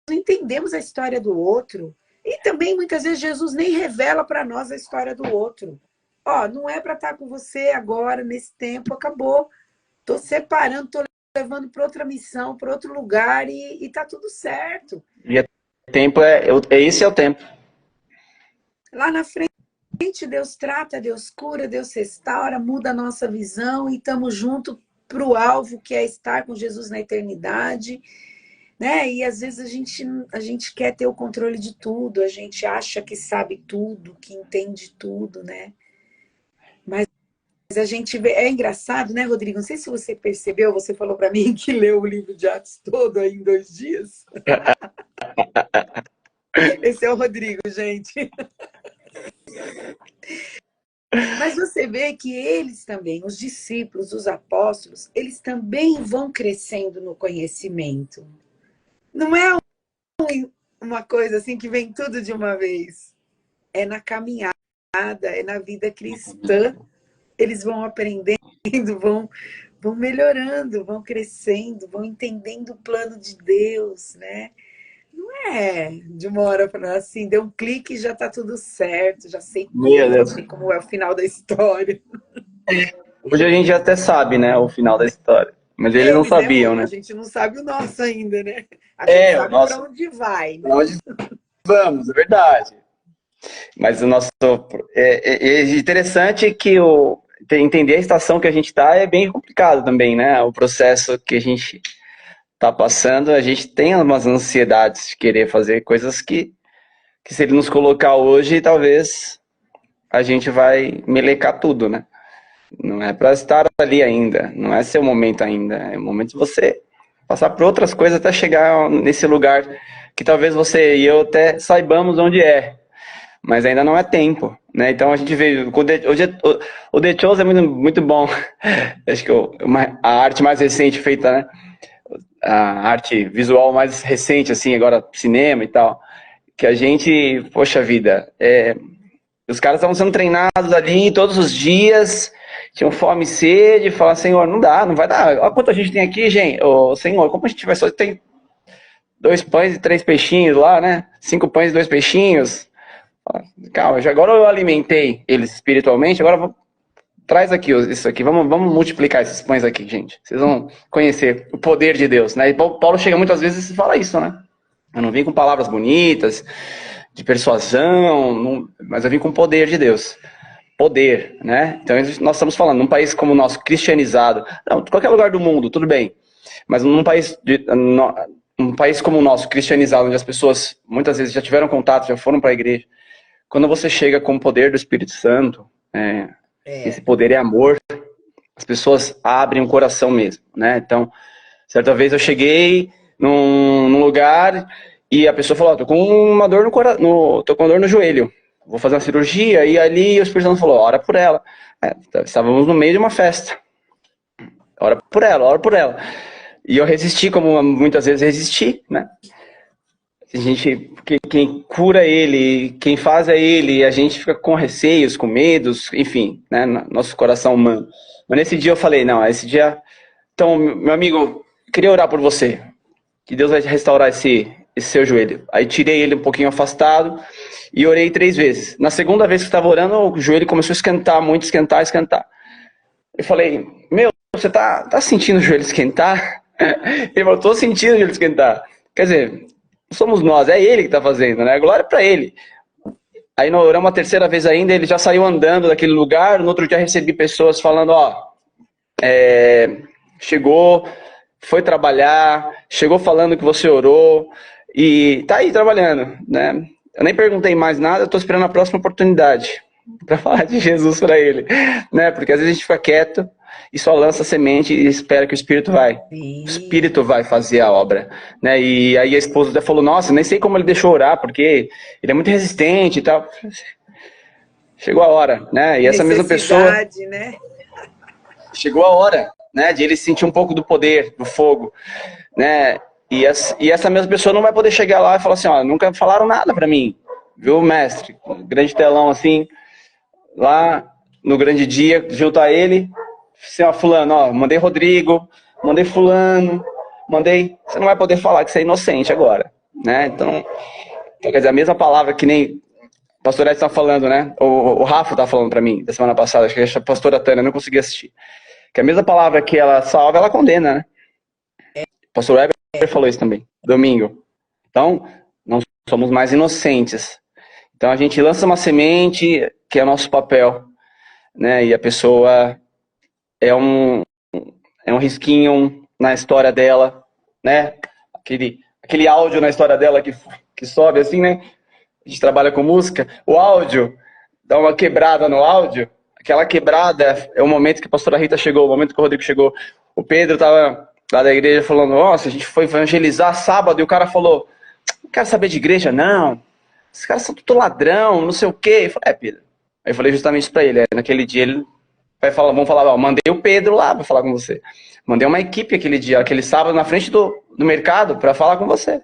não entendemos a história do outro. E também, muitas vezes, Jesus nem revela para nós a história do outro. Não é para estar com você agora, nesse tempo, acabou. Estou separando, estou levando para outra missão, para outro lugar e está tudo certo. E esse é o tempo. Lá na frente, Deus trata, Deus cura, Deus restaura, muda a nossa visão e estamos juntos para o alvo, que é estar com Jesus na eternidade. Né? E às vezes a gente quer ter o controle de tudo, a gente acha que sabe tudo, que entende tudo, né? Mas a gente vê, é engraçado, né, Rodrigo? Não sei se você percebeu, você falou para mim que leu o livro de Atos todo aí em 2 dias. Esse é o Rodrigo, gente. Mas você vê que eles também, os discípulos, os apóstolos, eles também vão crescendo no conhecimento. Não é uma coisa assim que vem tudo de uma vez. É na caminhada, é na vida cristã. Eles vão aprendendo, vão melhorando, vão crescendo, vão entendendo o plano de Deus, né? Não é de uma hora para outra assim, deu um clique e já tá tudo certo, já sei Meu Deus. como é o final da história. Hoje a gente até sabe, né, o final da história. Mas eles não Eles é sabiam, um, a né? gente não sabe o nosso ainda, né? A gente É, o sabe para nosso. onde vai, Pra né? onde vamos, é verdade. Mas o nosso. É interessante que entender a estação que a gente está é bem complicado também, né? O processo que a gente está passando, a gente tem umas ansiedades de querer fazer coisas que se ele nos colocar hoje, talvez a gente vai melecar tudo, né? Não é para estar ali ainda, não é seu momento ainda, é o momento de você passar por outras coisas até chegar nesse lugar que talvez você e eu até saibamos onde é, mas ainda não é tempo, né? Então a gente vê, hoje o The Chose é muito, muito bom, acho que a arte mais recente feita, né? A arte visual mais recente, assim, agora cinema e tal, que a gente, poxa vida, os caras estavam sendo treinados ali todos os dias, tinham fome e sede, falaram, Senhor, não dá, não vai dar. Olha quanta gente tem aqui, gente. Ô, Senhor, como a gente vai só ter 2 pães e 3 peixinhos lá, né? 5 pães e 2 peixinhos. Calma, agora eu alimentei eles espiritualmente, agora traz aqui isso aqui, vamos multiplicar esses pães aqui, gente. Vocês vão conhecer o poder de Deus, né? E Paulo chega muitas vezes e fala isso, né? Eu não vim com palavras bonitas, de persuasão, mas eu vim com o poder de Deus. Poder, né? Então nós estamos falando, num país como o nosso, cristianizado, não, qualquer lugar do mundo, tudo bem, mas um país como o nosso, cristianizado, onde as pessoas muitas vezes já tiveram contato, já foram para a igreja, quando você chega com o poder do Espírito Santo, esse poder é amor, as pessoas abrem o coração mesmo, né? Então, certa vez eu cheguei num lugar e a pessoa falou, tô com uma dor tô com uma dor no joelho, vou fazer uma cirurgia, e ali o Espírito Santo falou, ora por ela. Estávamos no meio de uma festa, ora por ela, ora por ela. E eu resisti, como muitas vezes resisti, né? A gente, quem cura ele, quem faz é ele, e a gente fica com receios, com medos, enfim, né? Nosso coração humano. Mas nesse dia eu falei, não, esse dia... Então, meu amigo, queria orar por você, que Deus vai restaurar esse seu joelho. Aí tirei ele um pouquinho afastado e orei 3 vezes. Na segunda vez que estava orando, o joelho começou a esquentar, muito esquentar, esquentar. Eu falei, meu, você tá sentindo o joelho esquentar? Ele falou, tô sentindo o joelho esquentar. Quer dizer, não somos nós, é ele que tá fazendo, né? Glória para ele. Aí nós oramos uma terceira vez ainda, ele já saiu andando daquele lugar. No outro dia recebi pessoas falando, chegou, foi trabalhar, chegou falando que você orou e tá aí trabalhando, né? Eu nem perguntei mais nada, eu tô esperando a próxima oportunidade para falar de Jesus para ele, né? Porque às vezes a gente fica quieto e só lança semente e espera que o Espírito vai. O Espírito vai fazer a obra, né? E aí a esposa até falou, nossa, nem sei como ele deixou orar, porque ele é muito resistente e tal. Chegou a hora, né? E essa mesma pessoa... né? Chegou a hora, né, de ele sentir um pouco do poder, do fogo, né? E essa mesma pessoa não vai poder chegar lá e falar assim, ó, nunca falaram nada pra mim, viu, mestre? Grande telão assim, lá no grande dia, junto a ele, assim, ó, fulano, ó, mandei Rodrigo, mandei fulano, você não vai poder falar que você é inocente agora, né? Então quer dizer, a mesma palavra que nem o pastor Edson tá falando, né? O Rafa tá falando pra mim, da semana passada, acho que a pastora Tânia não conseguia assistir. Que a mesma palavra que ela salva, ela condena, né? O pastor Weber falou isso também, domingo. Então, não somos mais inocentes. Então, a gente lança uma semente, que é o nosso papel, né? E a pessoa é um risquinho na história dela, né? Aquele áudio na história dela que sobe assim, né? A gente trabalha com música. O áudio, dá uma quebrada no áudio. Aquela quebrada é o momento que a pastora Rita chegou, o momento que o Rodrigo chegou. O Pedro estava lá da igreja falando, nossa, a gente foi evangelizar sábado, e o cara falou, não quero saber de igreja, não. Esses caras são tudo ladrão, não sei o quê. Eu falei, Pedro. Aí eu falei justamente isso pra ele. Naquele dia ele vai falar, vamos falar, ó, mandei o Pedro lá pra falar com você. Mandei uma equipe aquele dia, aquele sábado, na frente do mercado, pra falar com você.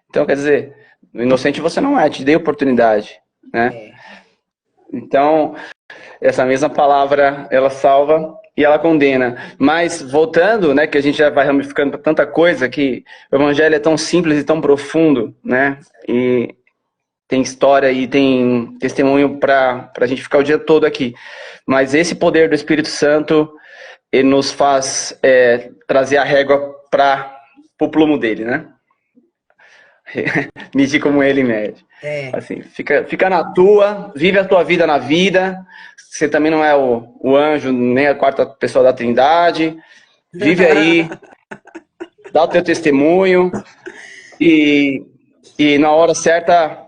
Então, quer dizer, Inocente você não é, te dei oportunidade, né? É. Então, essa mesma palavra, ela salva e ela condena. Mas, voltando, né, que a gente já vai ramificando para tanta coisa, que o evangelho é tão simples e tão profundo, né? E tem história e tem testemunho para a gente ficar o dia todo aqui. Mas esse poder do Espírito Santo, ele nos faz trazer a régua para o plumo dele, né? Medir como ele mede. É. Assim, fica na tua, vive a tua vida na vida. Você também não é o anjo, nem a quarta pessoa da Trindade. Vive aí, dá o teu testemunho e na hora certa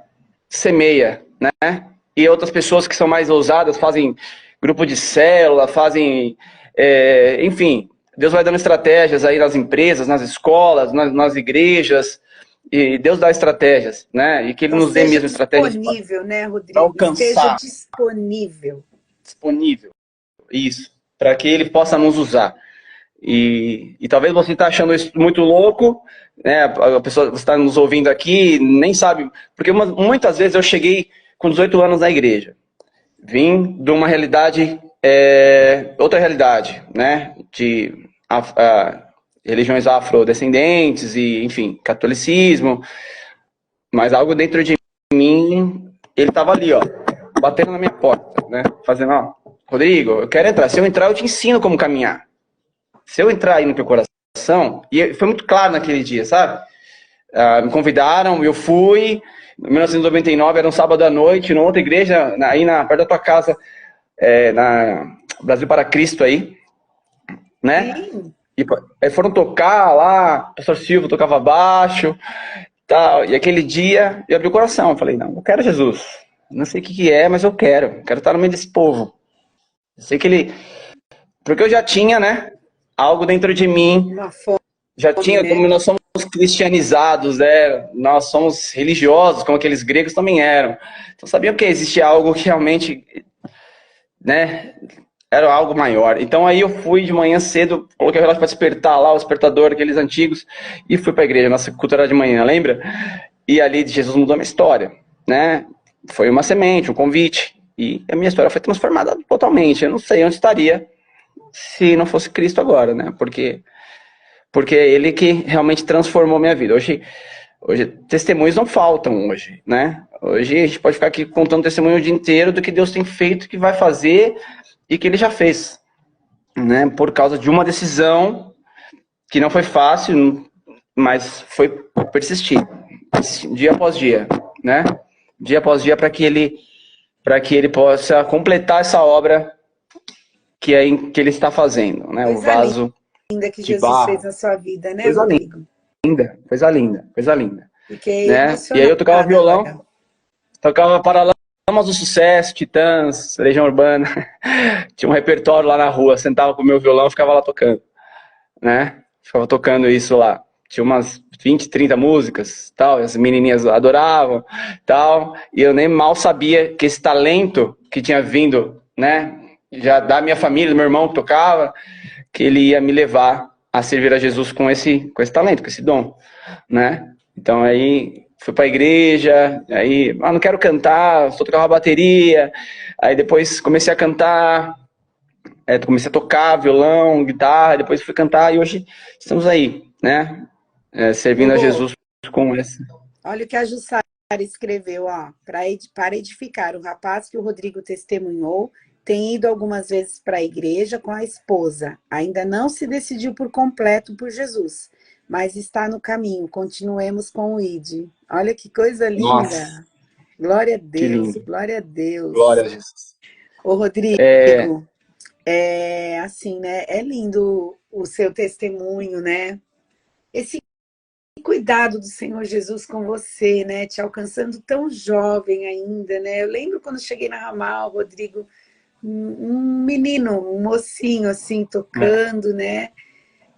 semeia, né? E outras pessoas que são mais ousadas fazem grupo de célula, fazem, enfim, Deus vai dando estratégias aí nas empresas, nas escolas, nas igrejas. E Deus dá estratégias, né? E que Ele Então, nos dê mesmo esteja estratégias disponível, né, para Rodrigo? Esteja alcançar, disponível. disponível, isso, para que Ele possa nos usar. E talvez você está achando isso muito louco, né? A pessoa está nos ouvindo aqui, nem sabe, porque muitas vezes eu cheguei com 18 anos na igreja, vim de uma realidade, outra realidade, né? De religiões afrodescendentes e, enfim, catolicismo, mas algo dentro de mim, ele estava ali, ó, batendo na minha porta, né? Fazendo, ó, Rodrigo, eu quero entrar. Se eu entrar, eu te ensino como caminhar. Se eu entrar aí no teu coração, e foi muito claro naquele dia, sabe? Me convidaram, eu fui. Em 1999, era um sábado à noite, numa outra igreja, aí perto da tua casa, na Brasil para Cristo aí, né? Sim. E foram tocar lá, o pastor Silvio tocava baixo, tal. E aquele dia eu abri o coração, eu falei, não, eu quero Jesus. Não sei o que é, mas eu quero estar no meio desse povo. Eu sei que ele... Porque eu já tinha, né, algo dentro de mim, Uma fome, já tinha, né? como nós somos cristianizados, né, nós somos religiosos, como aqueles gregos também eram. Então sabiam que existia algo que realmente, né, era algo maior. Então aí eu fui de manhã cedo, coloquei o relógio para despertar lá, o despertador, aqueles antigos, e fui para a igreja, nossa cultura era de manhã, lembra? E ali Jesus mudou a minha história, né? Foi uma semente, um convite, e a minha história foi transformada totalmente. Eu não sei onde estaria se não fosse Cristo agora, né? Porque é Ele que realmente transformou minha vida. Hoje testemunhos não faltam hoje, né? Hoje a gente pode ficar aqui contando testemunho o dia inteiro do que Deus tem feito, que vai fazer e que Ele já fez, né? Por causa de uma decisão que não foi fácil, mas foi persistir, dia após dia, né? Dia após dia para que ele possa completar essa obra que Ele está fazendo, né? O Coisa vaso linda que de Jesus fez barro, na sua vida, né, coisa Rodrigo? linda, coisa linda, coisa linda, Fiquei né? E aí eu tocava emocionada agora. violão, tocava Paralamas do Sucesso, Titãs, Legião Urbana, tinha um repertório lá na rua, sentava com o meu violão, ficava lá tocando, né? Ficava tocando isso lá. Tinha umas 20, 30 músicas, tal, e as menininhas adoravam, tal, e eu nem mal sabia que esse talento que tinha vindo, né, já da minha família, do meu irmão que tocava, que ele ia me levar a servir a Jesus com esse talento, com esse dom, né? Então aí fui para a igreja, aí não quero cantar, só tocava bateria, aí depois comecei a cantar, comecei a tocar violão, guitarra, depois fui cantar e hoje estamos aí, né? Servindo a Rô, Jesus com essa. olha o que a Jussara escreveu, ó. Para edificar, o rapaz que o Rodrigo testemunhou tem ido algumas vezes para a igreja com a esposa. Ainda não se decidiu por completo por Jesus, mas está no caminho. Continuemos com o ID. Olha que coisa Nossa, linda. Glória a que Deus, lindo. glória a Deus. Glória a Jesus. Ô, É, Rodrigo, é assim, né? É lindo o seu testemunho, né? Esse cuidado do Senhor Jesus com você, né? Te alcançando tão jovem ainda, né? Eu lembro quando cheguei na Ramal, Rodrigo, um menino, um mocinho assim, tocando, né?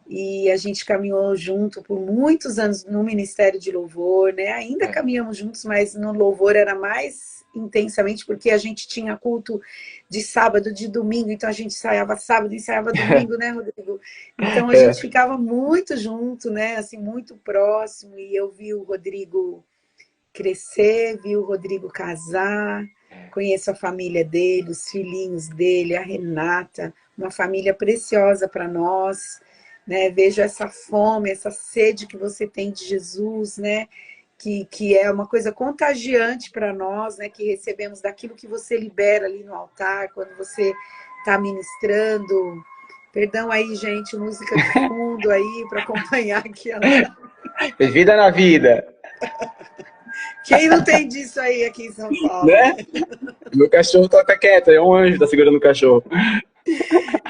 E a gente caminhou junto por muitos anos no Ministério de Louvor, né? Ainda caminhamos juntos, mas no Louvor era mais intensamente, porque a gente tinha culto de sábado, de domingo, então a gente ensaiava sábado, ensaiava domingo, né, Rodrigo? Então a gente ficava muito junto, né? Assim, muito próximo, e eu vi o Rodrigo crescer, vi o Rodrigo casar, conheço a família dele, os filhinhos dele, a Renata, uma família preciosa para nós, né? Vejo essa fome, essa sede que você tem de Jesus, né? Que é uma coisa contagiante para nós, né? Que recebemos daquilo que você libera ali no altar, quando você está ministrando. Perdão aí, gente, música de fundo aí para acompanhar aqui a live. Vida na vida. Quem não tem disso aí aqui em São Paulo? Né? Meu cachorro tá quieto, é um anjo, tá segurando o cachorro.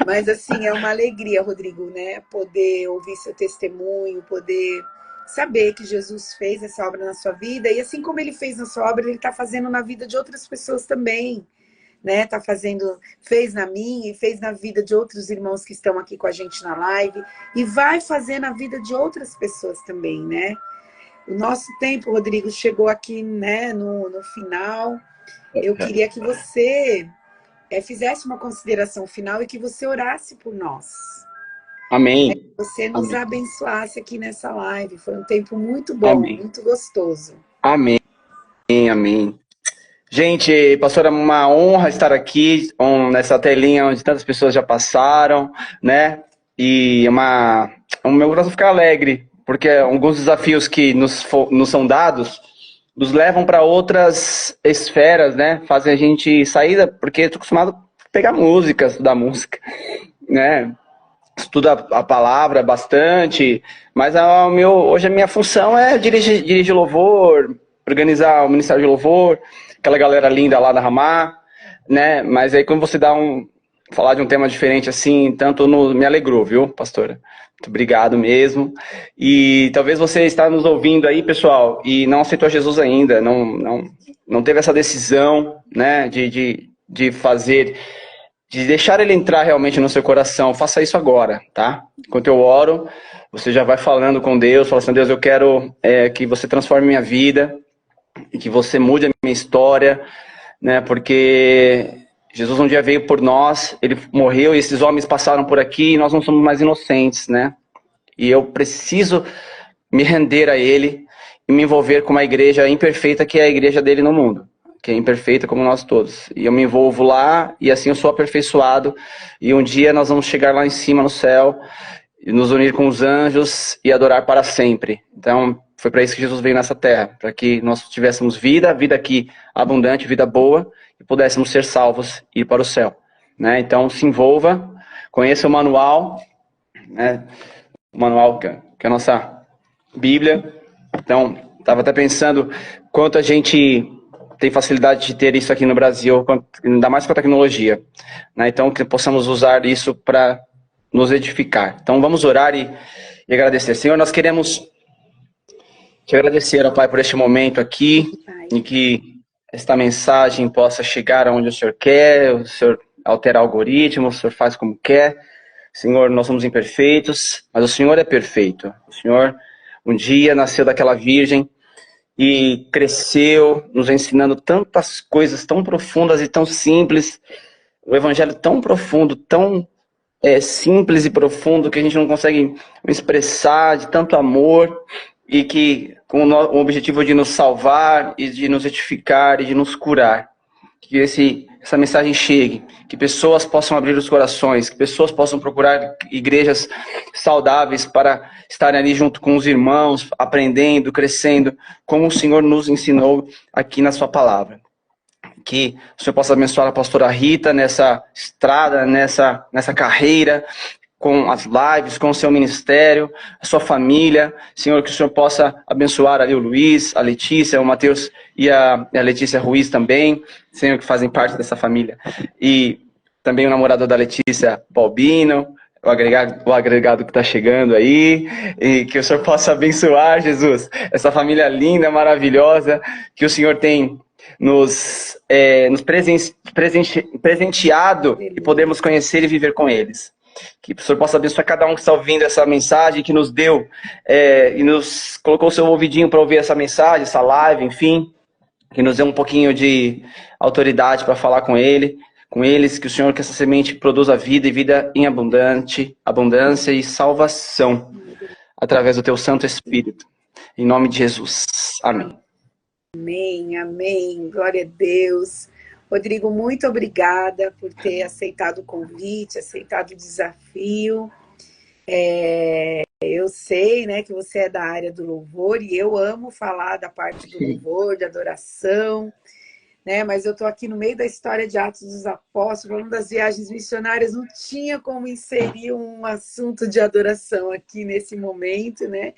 Mas assim, é uma alegria, Rodrigo, né? Poder ouvir seu testemunho, poder saber que Jesus fez essa obra na sua vida, e assim como ele fez na sua obra, ele está fazendo na vida de outras pessoas também, né? Tá fazendo, fez na minha e fez na vida de outros irmãos que estão aqui com a gente na live, e vai fazer na vida de outras pessoas também, né? O nosso tempo, Rodrigo, chegou aqui, né, no final. Eu queria que você fizesse uma consideração final e que você orasse por nós. Amém. Que você nos Amém. abençoasse aqui nessa live. Foi um tempo muito bom, Amém. muito gostoso. Amém. Amém. Gente, pastora, uma honra estar aqui nessa telinha onde tantas pessoas já passaram, né? E o meu coração fica alegre, porque alguns desafios que nos são dados nos levam para outras esferas, né? Fazem a gente sair, porque estou acostumado a pegar música, estudar música, né? Estudo a palavra bastante, mas hoje a minha função é dirigir louvor, organizar o Ministério de Louvor, aquela galera linda lá da Ramá, né? Mas aí quando você falar de um tema diferente assim, me alegrou, viu, pastora? Muito obrigado mesmo. E talvez você está nos ouvindo aí, pessoal, e não aceitou Jesus ainda, não teve essa decisão, né, de fazer, de deixar ele entrar realmente no seu coração. Faça isso agora, tá? Enquanto eu oro, você já vai falando com Deus, falando assim: Deus, eu quero que você transforme minha vida e que você mude a minha história, né? Porque Jesus um dia veio por nós, ele morreu e esses homens passaram por aqui e nós não somos mais inocentes, né? E eu preciso me render a ele e me envolver com uma igreja imperfeita que é a igreja dele no mundo, que é imperfeita como nós todos. E eu me envolvo lá e assim eu sou aperfeiçoado e um dia nós vamos chegar lá em cima no céu e nos unir com os anjos e adorar para sempre. Então foi para isso que Jesus veio nessa terra, para que nós tivéssemos vida aqui abundante, vida boa, e pudéssemos ser salvos e ir para o céu, né? Então se envolva, conheça o manual, né? O manual que é a nossa Bíblia. Então estava até pensando quanto a gente tem facilidade de ter isso aqui no Brasil, ainda mais com a tecnologia, né? Então que possamos usar isso para nos edificar. Então vamos orar e agradecer. Senhor, nós queremos te agradecer, ó Pai, por este momento aqui, em que esta mensagem possa chegar aonde o Senhor quer, o Senhor altera o algoritmo, o Senhor faz como quer. Senhor, nós somos imperfeitos, mas o Senhor é perfeito. O Senhor um dia nasceu daquela virgem e cresceu, nos ensinando tantas coisas tão profundas e tão simples. O evangelho tão profundo, tão simples e profundo, que a gente não consegue expressar, de tanto amor, e que com o objetivo de nos salvar e de nos edificar e de nos curar. Que essa mensagem chegue, que pessoas possam abrir os corações, que pessoas possam procurar igrejas saudáveis para estarem ali junto com os irmãos, aprendendo, crescendo, como o Senhor nos ensinou aqui na sua palavra. Que o Senhor possa abençoar a pastora Rita nessa estrada, nessa carreira, com as lives, com o seu ministério, a sua família. Senhor, que o Senhor possa abençoar ali o Luiz, a Letícia, o Matheus e a Letícia Ruiz também, Senhor, que fazem parte dessa família. E também o namorado da Letícia, Balbino, o agregado que está chegando aí, e que o Senhor possa abençoar, Jesus, essa família linda, maravilhosa, que o Senhor tem nos presenteado e podemos conhecer e viver com eles. Que o Senhor possa abençoar cada um que está ouvindo essa mensagem, que nos deu e nos colocou o seu ouvidinho para ouvir essa mensagem, essa live, enfim, que nos deu um pouquinho de autoridade para falar com eles, que o Senhor, que essa semente produza vida e vida em abundância e salvação, através do teu Santo Espírito. Em nome de Jesus. Amém. Amém, amém. Glória a Deus. Rodrigo, muito obrigada por ter aceitado o convite, aceitado o desafio. Eu sei, né, que você é da área do louvor e eu amo falar da parte do louvor, de adoração, né? Mas eu estou aqui no meio da história de Atos dos Apóstolos, falando das viagens missionárias, não tinha como inserir um assunto de adoração aqui nesse momento, né?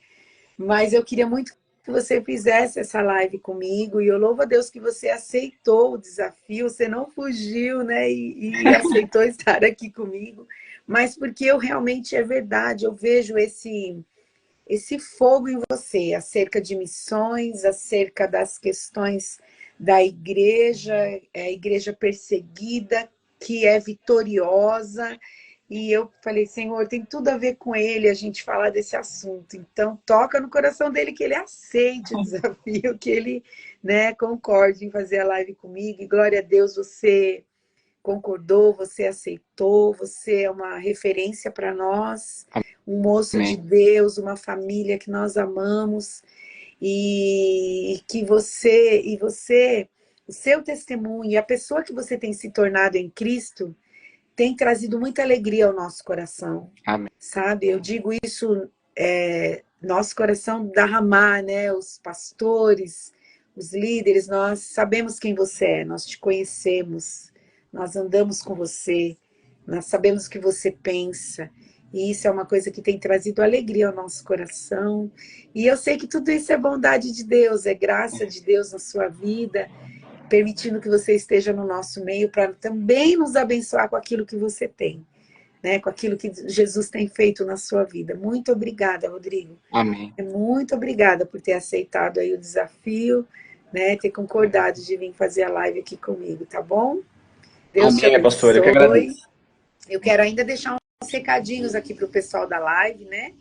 Mas eu queria muito que você fizesse essa live comigo e eu louvo a Deus que você aceitou o desafio, você não fugiu, né? E aceitou estar aqui comigo, mas porque eu realmente é verdade, eu vejo esse fogo em você, acerca de missões, acerca das questões da igreja, a igreja perseguida, que é vitoriosa. E eu falei, Senhor, tem tudo a ver com ele a gente falar desse assunto. Então, toca no coração dele que ele aceite o desafio, que ele, né, concorde em fazer a live comigo. E glória a Deus, você concordou, você aceitou, você é uma referência para nós, um moço de Deus, uma família que nós amamos e que você, o seu testemunho, e a pessoa que você tem se tornado em Cristo, tem trazido muita alegria ao nosso coração. Amém. Sabe? Eu digo isso, nosso coração derramar, né? Os pastores, os líderes, nós sabemos quem você é, nós te conhecemos, nós andamos com você, nós sabemos o que você pensa. E isso é uma coisa que tem trazido alegria ao nosso coração. E eu sei que tudo isso é bondade de Deus, é graça de Deus na sua vida, permitindo que você esteja no nosso meio para também nos abençoar com aquilo que você tem, né? Com aquilo que Jesus tem feito na sua vida. Muito obrigada, Rodrigo. Amém. Muito obrigada por ter aceitado aí o desafio, né? Ter concordado de vir fazer a live aqui comigo, tá bom? Deus te abençoe. Pastor, eu que agradeço. Eu quero ainda deixar uns recadinhos aqui para o pessoal da live, né?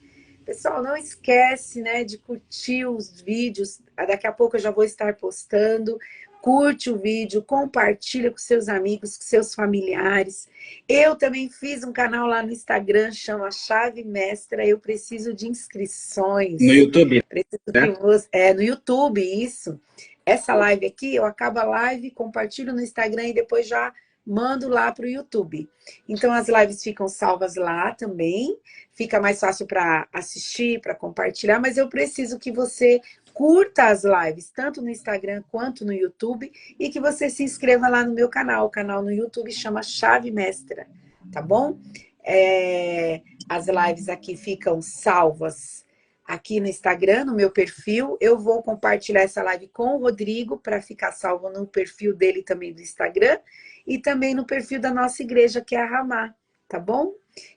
Pessoal, não esquece, né, de curtir os vídeos. Daqui a pouco eu já vou estar postando. Curte o vídeo, compartilha com seus amigos, com seus familiares. Eu também fiz um canal lá no Instagram, chama Chave Mestra. Eu preciso de inscrições. No YouTube, preciso que você... no YouTube, isso. Essa live aqui, eu acabo a live, compartilho no Instagram e depois já mando lá para o YouTube. Então, as lives ficam salvas lá também. Fica mais fácil para assistir, para compartilhar, mas eu preciso que você curta as lives, tanto no Instagram quanto no YouTube, e que você se inscreva lá no meu canal. O canal no YouTube chama Chave Mestra, tá bom? As lives aqui ficam salvas aqui no Instagram, no meu perfil. Eu vou compartilhar essa live com o Rodrigo para ficar salvo no perfil dele também do Instagram e também no perfil da nossa igreja, que é a Ramá, tá bom?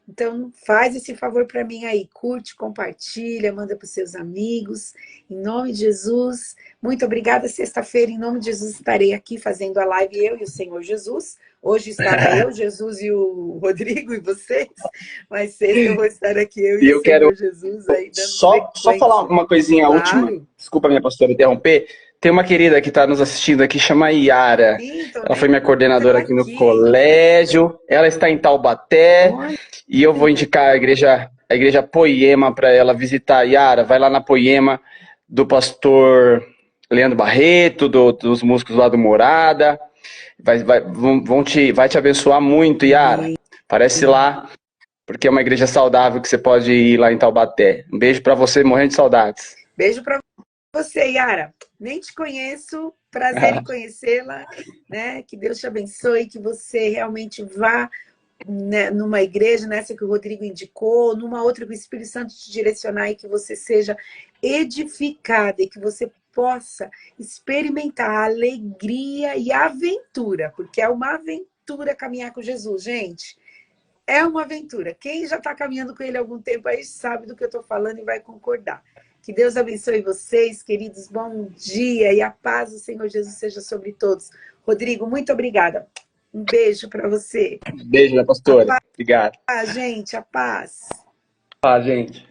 Então, faz esse favor para mim aí, curte, compartilha, manda para os seus amigos, em nome de Jesus. Muito obrigada, sexta-feira, em nome de Jesus, estarei aqui fazendo a live, eu e o Senhor Jesus. Hoje estava eu, Jesus e o Rodrigo e vocês, mas sexta eu vou estar aqui, eu e o Senhor Jesus, aí dando só falar uma coisinha última, desculpa minha pastora interromper. Tem uma querida que está nos assistindo aqui, chama Yara. Ela foi minha coordenadora aqui no colégio. Ela está em Taubaté. E eu vou indicar a igreja Poema para ela visitar. Yara, vai lá na Poema do pastor Leandro Barreto, dos músicos lá do Morada. Vai te abençoar muito, Yara. Aparece lá, porque é uma igreja saudável que você pode ir lá em Taubaté. Um beijo para você, morrendo de saudades. Beijo para você, Yara. Nem te conheço, prazer em conhecê-la, né? Que Deus te abençoe, que você realmente vá, né, numa igreja, nessa que o Rodrigo indicou, numa outra que o Espírito Santo te direcionar e que você seja edificada e que você possa experimentar a alegria e a aventura, porque é uma aventura caminhar com Jesus, gente. É uma aventura. Quem já está caminhando com ele há algum tempo aí sabe do que eu estou falando e vai concordar. Que Deus abençoe vocês, queridos. Bom dia e a paz do Senhor Jesus seja sobre todos. Rodrigo, muito obrigada. Um beijo para você. Beijo, né, pastora? Obrigado. A paz, gente, a paz. Paz, gente.